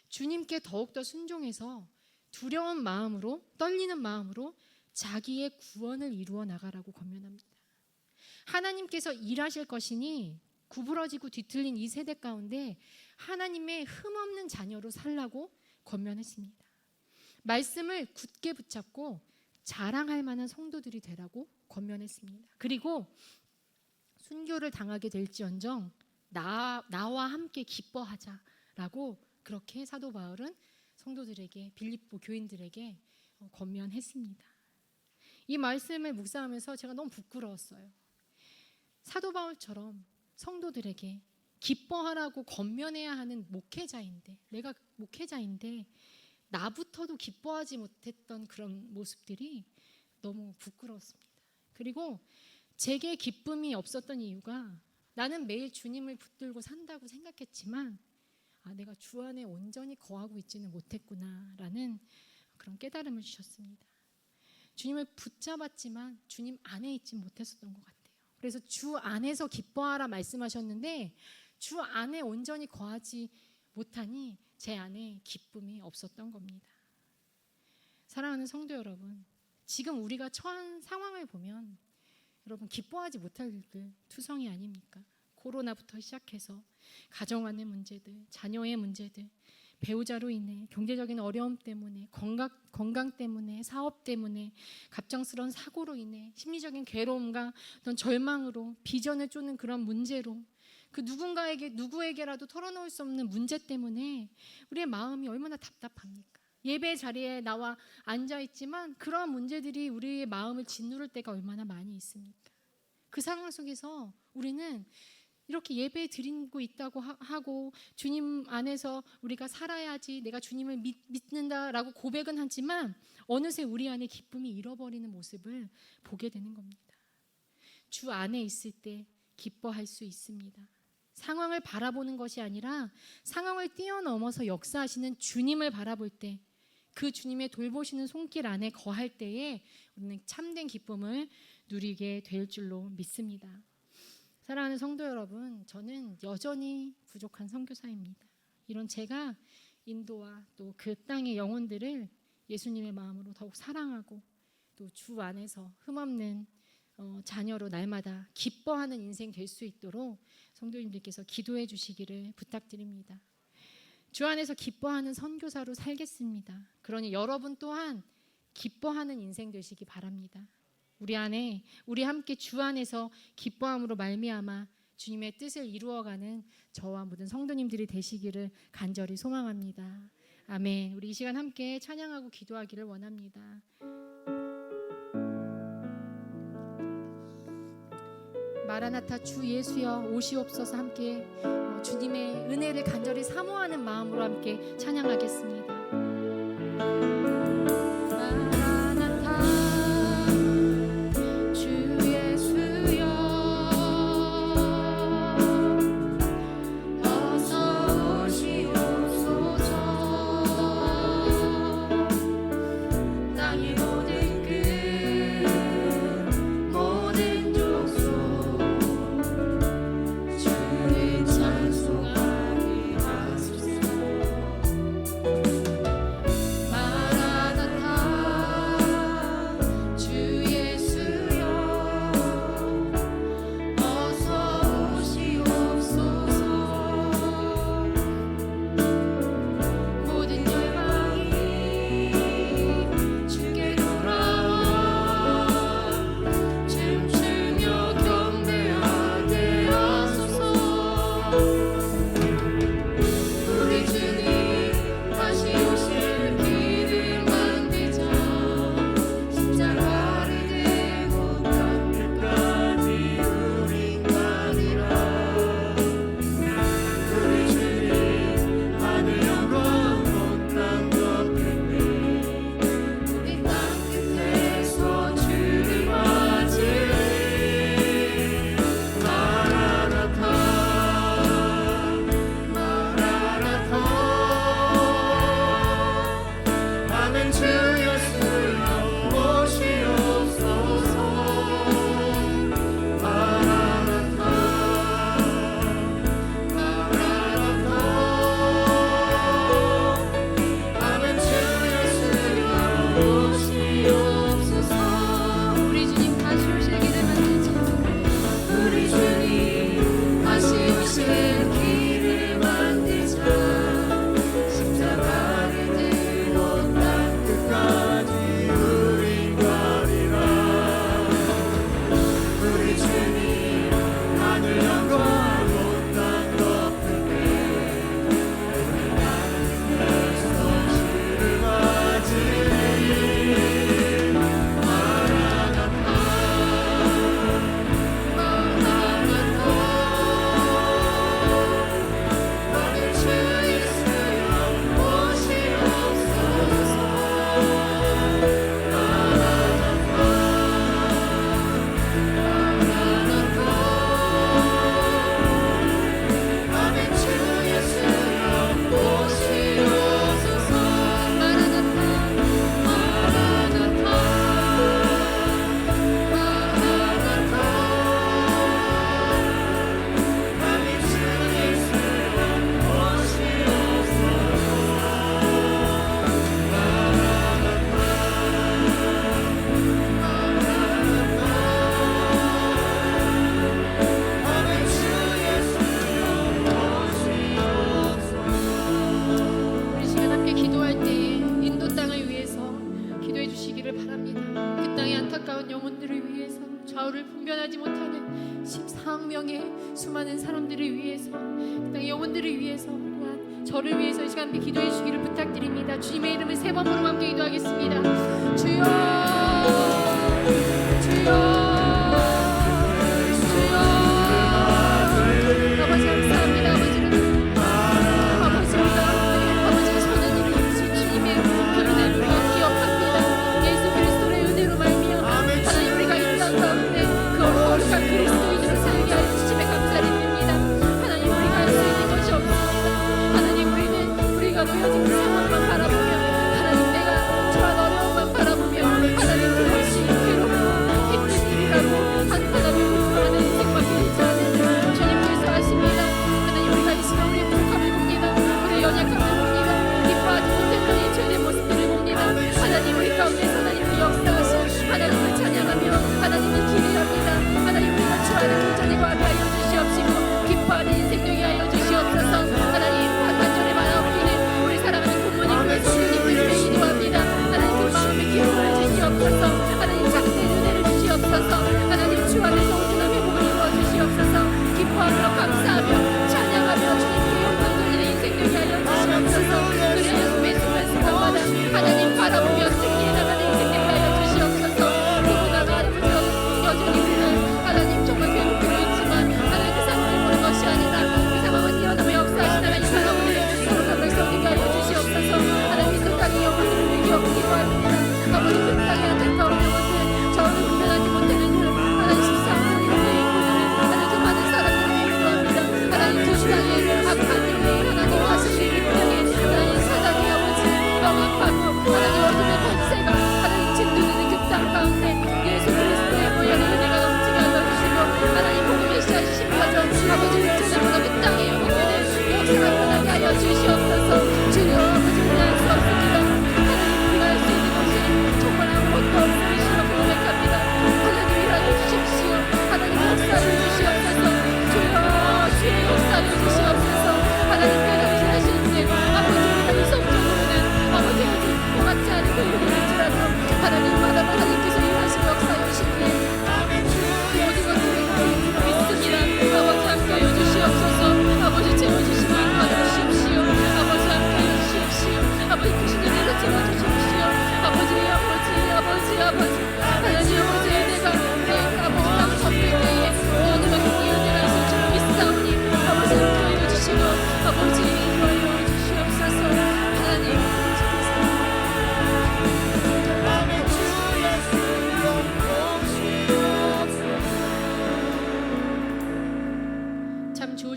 주님께 더욱더 순종해서 두려운 마음으로, 떨리는 마음으로 자기의 구원을 이루어 나가라고 권면합니다. 하나님께서 일하실 것이니 구부러지고 뒤틀린 이 세대 가운데 하나님의 흠없는 자녀로 살라고 권면했습니다. 말씀을 굳게 붙잡고 자랑할 만한 성도들이 되라고 권면했습니다. 그리고 순교를 당하게 될지언정 나와 함께 기뻐하자라고 그렇게 사도 바울은 성도들에게, 빌립보 교인들에게 권면했습니다. 이 말씀을 묵상하면서 제가 너무 부끄러웠어요. 사도 바울처럼 성도들에게 기뻐하라고 권면해야 하는 목회자인데, 내가 목회자인데 나부터도 기뻐하지 못했던 그런 모습들이 너무 부끄러웠습니다. 그리고 제게 기쁨이 없었던 이유가, 나는 매일 주님을 붙들고 산다고 생각했지만 내가 주 안에 온전히 거하고 있지는 못했구나라는 그런 깨달음을 주셨습니다. 주님을 붙잡았지만 주님 안에 있지 못했었던 것 같아요. 그래서 주 안에서 기뻐하라 말씀하셨는데 주 안에 온전히 거하지 못하니 제 안에 기쁨이 없었던 겁니다. 사랑하는 성도 여러분, 지금 우리가 처한 상황을 보면 여러분 기뻐하지 못할 일들 투성이 아닙니까? 코로나부터 시작해서 가정 안의 문제들, 자녀의 문제들, 배우자로 인해 경제적인 어려움 때문에, 건강 때문에, 사업 때문에, 갑작스러운 사고로 인해 심리적인 괴로움과 어떤 절망으로, 비전을 쫓는 그런 문제로, 그 누구에게라도 털어놓을 수 없는 문제 때문에 우리의 마음이 얼마나 답답합니까? 예배 자리에 나와 앉아있지만 그러한 문제들이 우리의 마음을 짓누를 때가 얼마나 많이 있습니까? 그 상황 속에서 우리는 이렇게 예배 드리고 있다고 하고 주님 안에서 우리가 살아야지, 내가 주님을 믿는다라고 고백은 하지만 어느새 우리 안에 기쁨이 잃어버리는 모습을 보게 되는 겁니다. 주 안에 있을 때 기뻐할 수 있습니다. 상황을 바라보는 것이 아니라 상황을 뛰어넘어서 역사하시는 주님을 바라볼 때, 그 주님의 돌보시는 손길 안에 거할 때에 우리는 참된 기쁨을 누리게 될 줄로 믿습니다. 사랑하는 성도 여러분, 저는 여전히 부족한 선교사입니다. 이런 제가 인도와 또 그 땅의 영혼들을 예수님의 마음으로 더욱 사랑하고 또 주 안에서 흠없는 자녀로 날마다 기뻐하는 인생 될 수 있도록 성도님들께서 기도해 주시기를 부탁드립니다. 주 안에서 기뻐하는 선교사로 살겠습니다. 그러니 여러분 또한 기뻐하는 인생 되시기 바랍니다. 우리 함께 주 안에서 기뻐함으로 말미암아 주님의 뜻을 이루어가는 저와 모든 성도님들이 되시기를 간절히 소망합니다. 아멘. 우리 이 시간 함께 찬양하고 기도하기를 원합니다. 마라나타 주 예수여 오시옵소서 함께 주님의 은혜를 간절히 사모하는 마음으로 함께 찬양하겠습니다. 마라나타 주 예수여 어서 오시옵소서 땅의 모든 끝 모든 족속 주의 찬송하게 하소서. 마라나타 주 예수여 어서 오시옵소서. 모든 열방이 주께 돌아와 춤추며 경배하게 하소서. 우리 주님 다시 오실 길을 만들자. 십자가를 대고 땅 끝까지 우린 가리라. 우리 주님 하늘 영광 못난 것 같네. 우리 땅 끝에서 주를 맞으리. 마라나타 마라나타 아멘. 주 예수여 오시옵소서. 마라나타 마라나타 아멘. 주 예수여 오시옵소서. 우리 주님 다시 오실 길을 만들자. 우리 주님 다시 오실 길을 만들자. 십자가를 들고 땅 끝까지 우린 가리라. 우리 주님 하늘 영광 못난 것 같네. 우리 땅에서 주를 맞으리. 마라나타 마라나타 나는 주 예수여 오시옵소서. 마라나타 마라나타 나는 주 예수여 오시옵소서. 마라나타 마라나타 마라나타 나는 주 예수여 우리 시간 함께 기도할 때 인도 땅을 위해서 기도해 주시기를 바랍니다. 그 땅의 안타까운 영혼들을 위해서 좌우를 분별하지 못하는 14억 명의 수많은 사람들을 위해서 그 땅의 영혼들을 위해서 또한 저를 위해서 이 시간 함께 기도해 주시기를 부탁드립니다. 주님의 이름을 세 번 부르며 함께 기도하겠습니다. 주여 주여 주여 아버지 감사합니다. 아버지의 손은 이루어진 주님의 그분의 능력 기억합니다. 예수 그리스도의 은혜로 말미암아 하나님 우리가 이 땅 가운데 그 거룩한 그리스도인으로 살게 하여 주심에 감사를 드립니다. 하나님 우리가 할 수 있는 것이 없습니다. 하나님 우리가 놓여진 그 상황만 바라보며 하나님 내가 처한 어려움만 바라보며 하나님 그것이 괴롭고 힘든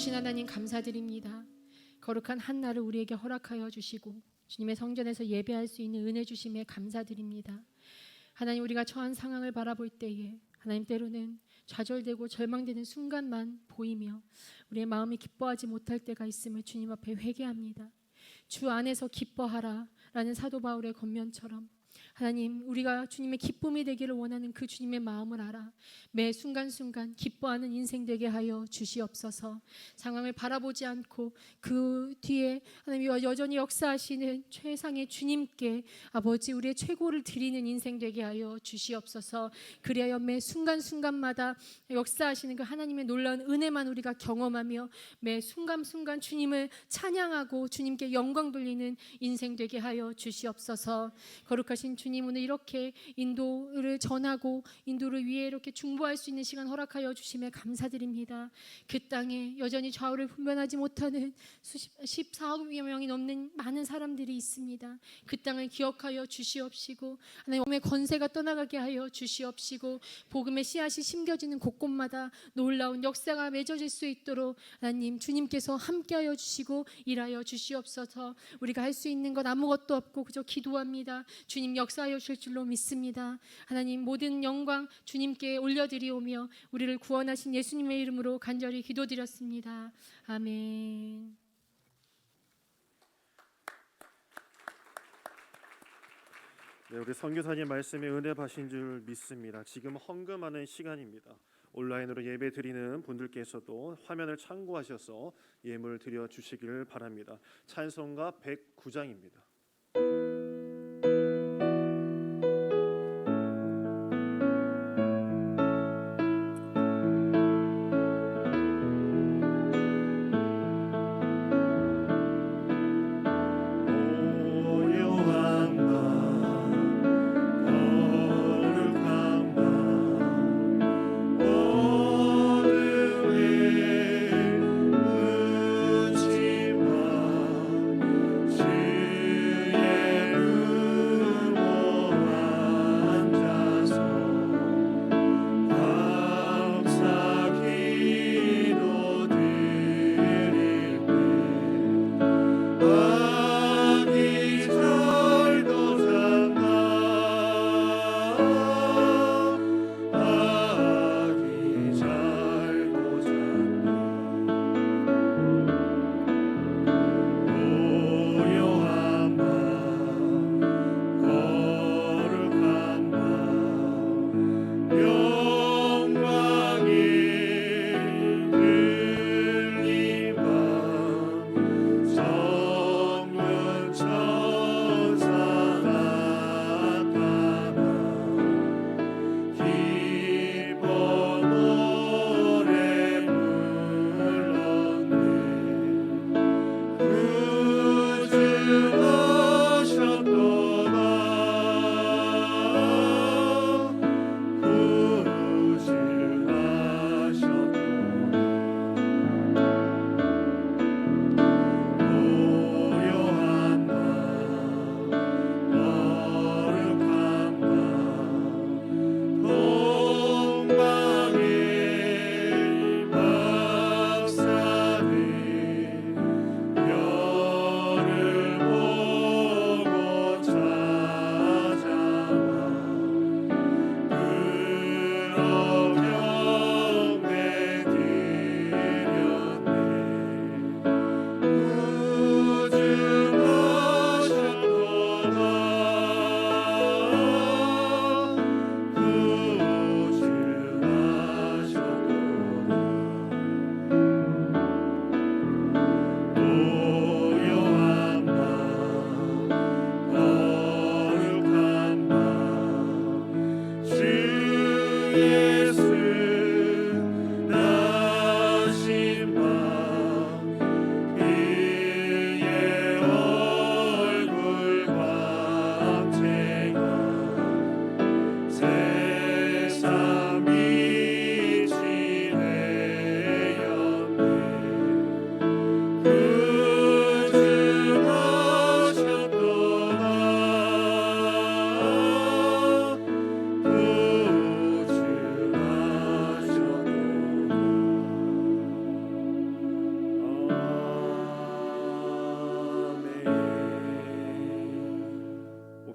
주신 하나님 감사드립니다. 거룩한 한날을 우리에게 허락하여 주시고 주님의 성전에서 예배할 수 있는 은혜 주심에 감사드립니다. 하나님, 우리가 처한 상황을 바라볼 때에 하나님, 때로는 좌절되고 절망되는 순간만 보이며 우리의 마음이 기뻐하지 못할 때가 있음을 주님 앞에 회개합니다. 주 안에서 기뻐하라 라는 사도 바울의 권면처럼 하나님, 우리가 주님의 기쁨이 되기를 원하는 그 주님의 마음을 알아 매 순간순간 기뻐하는 인생 되게 하여 주시옵소서. 상황을 바라보지 않고 그 뒤에 하나님 여전히 역사하시는 최상의 주님께 아버지 우리의 최고를 드리는 인생 되게 하여 주시옵소서. 그리하여 매 순간순간마다 역사하시는 그 하나님의 놀라운 은혜만 우리가 경험하며 매 순간순간 주님을 찬양하고 주님께 영광 돌리는 인생 되게 하여 주시옵소서. 거룩하신 주님, 오늘 이렇게 인도를 전하고 인도를 위해 이렇게 중보할 수 있는 시간 허락하여 주심에 감사드립니다. 그 땅에 여전히 좌우를 분별하지 못하는 14억 명이 넘는 많은 사람들이 있습니다. 그 땅을 기억하여 주시옵시고 하나님의 권세가 떠나가게 하여 주시옵시고 복음의 씨앗이 심겨지는 곳곳마다 놀라운 역사가 맺어질 수 있도록 하나님 주님께서 함께하여 주시고 일하여 주시옵소서. 우리가 할 수 있는 것 아무것도 없고 그저 기도합니다. 주님 역사하여 주실 줄로 믿습니다. 하나님, 모든 영광 주님께 올려드리오며 우리를 구원하신 예수님의 이름으로 간절히 기도드렸습니다. 아멘. 네, 우리 선교사님 말씀에 은혜 받으신 줄 믿습니다. 지금 헌금하는 시간입니다. 온라인으로 예배 드리는 분들께서도 화면을 참고하셔서 예물 드려 주시길 바랍니다. 찬송가 109장입니다.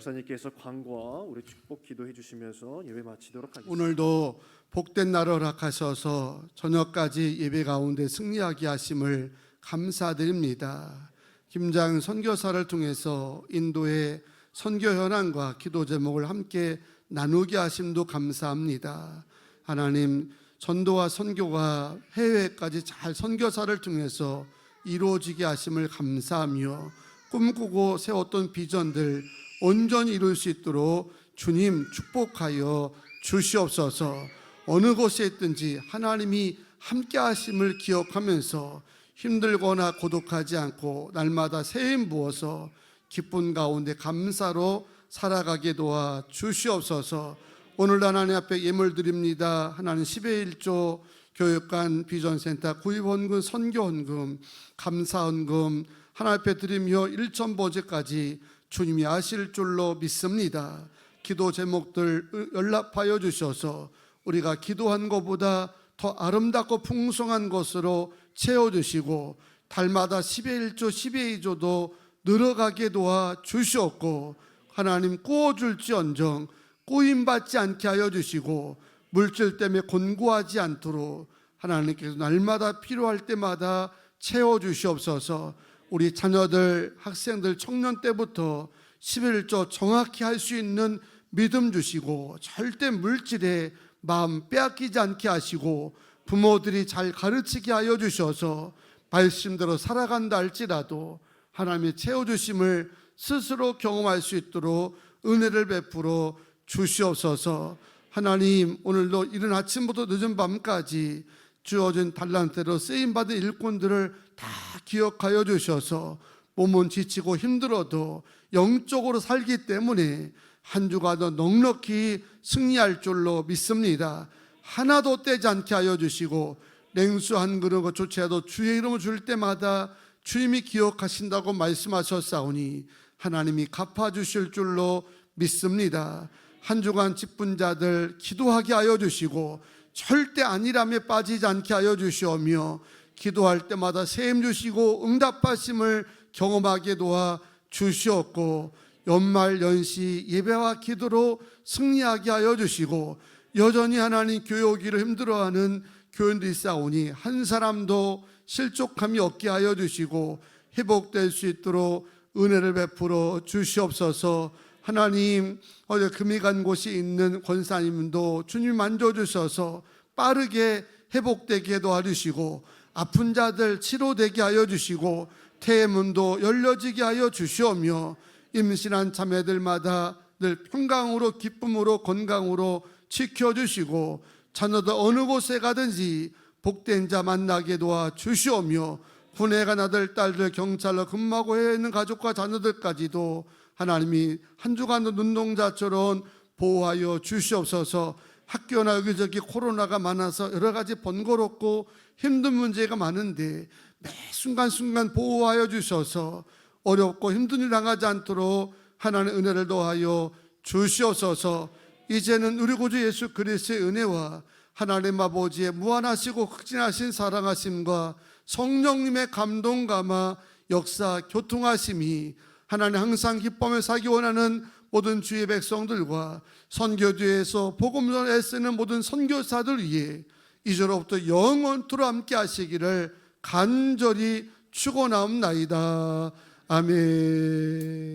목사님께서 광고와 우리 축복 기도해 주시면서 예배 마치도록 하겠습니다. 오늘도 복된 날을 허락하셔서 저녁까지 예배 가운데 승리하게 하심을 감사드립니다. 김장 선교사를 통해서 인도의 선교 현황과 기도 제목을 함께 나누게 하심도 감사합니다. 하나님, 전도와 선교가 해외까지 잘 선교사를 통해서 이루어지게 하심을 감사하며 꿈꾸고 세웠던 비전들 온전히 이룰 수 있도록 주님 축복하여 주시옵소서. 어느 곳에 있든지 하나님이 함께 하심을 기억하면서 힘들거나 고독하지 않고 날마다 새 힘 부어서 기쁜 가운데 감사로 살아가게 도와 주시옵소서. 오늘 하나님 앞에 예물 드립니다. 하나님 10의 1조 교육관 비전센터 구입헌금 선교헌금 감사헌금 하나님 앞에 드리며 일천보제까지 주님이 아실 줄로 믿습니다. 기도 제목들 연락하여 주셔서 우리가 기도한 것보다 더 아름답고 풍성한 것으로 채워주시고 달마다 10의 1조 10의 2조도 늘어가게 도와 주시옵고 하나님 꾸어줄지언정 꾸임받지 않게 하여 주시고 물질 때문에 곤고하지 않도록 하나님께서 날마다 필요할 때마다 채워주시옵소서. 우리 자녀들, 학생들, 청년 때부터 11조 정확히 할 수 있는 믿음 주시고 절대 물질에 마음 빼앗기지 않게 하시고 부모들이 잘 가르치게 하여 주셔서 말씀대로 살아간다 할지라도 하나님의 채워주심을 스스로 경험할 수 있도록 은혜를 베풀어 주시옵소서. 하나님, 오늘도 이른 아침부터 늦은 밤까지 주어진 달란트로 쓰임받은 일꾼들을 다 기억하여 주셔서 몸은 지치고 힘들어도 영적으로 살기 때문에 한 주가 더 넉넉히 승리할 줄로 믿습니다. 하나도 떼지 않게 하여 주시고 냉수 한 그릇조차도 주의 이름을 줄 때마다 주님이 기억하신다고 말씀하셨사오니 하나님이 갚아주실 줄로 믿습니다. 한 주간 직분자들 기도하게 하여 주시고 절대 안일함에 빠지지 않게 하여 주시오며 기도할 때마다 새 힘 주시고 응답하심을 경험하게 도와 주시옵고 연말 연시 예배와 기도로 승리하게 하여 주시고 여전히 하나님 교육이로 힘들어하는 교인들이 싸우니 한 사람도 실족함이 없게 하여 주시고 회복될 수 있도록 은혜를 베풀어 주시옵소서. 하나님, 어제 금이 간 곳이 있는 권사님도 주님 만져주셔서 빠르게 회복되게 도와주시고 아픈 자들 치료되게 하여 주시고 태문도 열려지게 하여 주시오며 임신한 자매들마다 늘 평강으로 기쁨으로 건강으로 지켜주시고 자녀들 어느 곳에 가든지 복된 자 만나게 도와 주시오며 군에 간 아들 딸들 경찰로 근무하고 해외에 있는 가족과 자녀들까지도 하나님이 한 주간도 눈동자처럼 보호하여 주시옵소서. 학교나 여기저기 코로나가 많아서 여러 가지 번거롭고 힘든 문제가 많은데 매 순간순간 보호하여 주셔서 어렵고 힘든 일 당하지 않도록 하나님의 은혜를 더하여 주시옵소서. 이제는 우리 구주 예수 그리스도의 은혜와 하나님 아버지의 무한하시고 극진하신 사랑하심과 성령님의 감동 감화 역사 교통하심이 하나님 항상 기쁨에 살기 원하는 모든 주의 백성들과 선교지에서 복음을 애쓰는 모든 선교사들 위해 이제로부터 영원토록 함께 하시기를 간절히 축원하옵나이다. 아멘.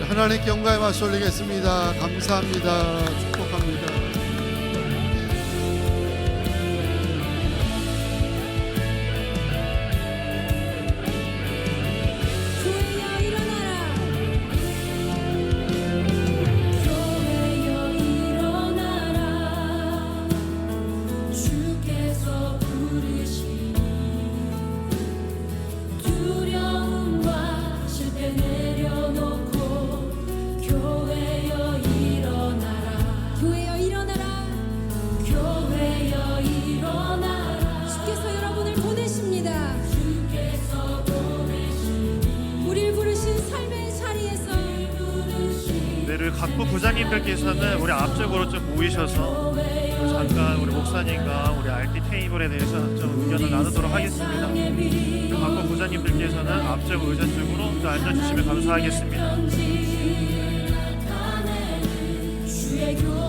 하나님께 영광의 말씀 올리겠습니다. 감사합니다. 축복합니다. 교회여 일어나라 교회여 일어나라 주께서 부르시니 두려움과 실패 내려놓고 교회여 일어나라 목사님들께서는 우리 앞쪽으로 좀 모이셔서 잠깐 우리 목사님과 우리 RT 테이블에 대해서 좀 의견을 나누도록 하겠습니다. 그리고 박권 부장님들께서는 앞쪽 의자 쪽으로 좀 앉아주시면 감사하겠습니다. 주의 교회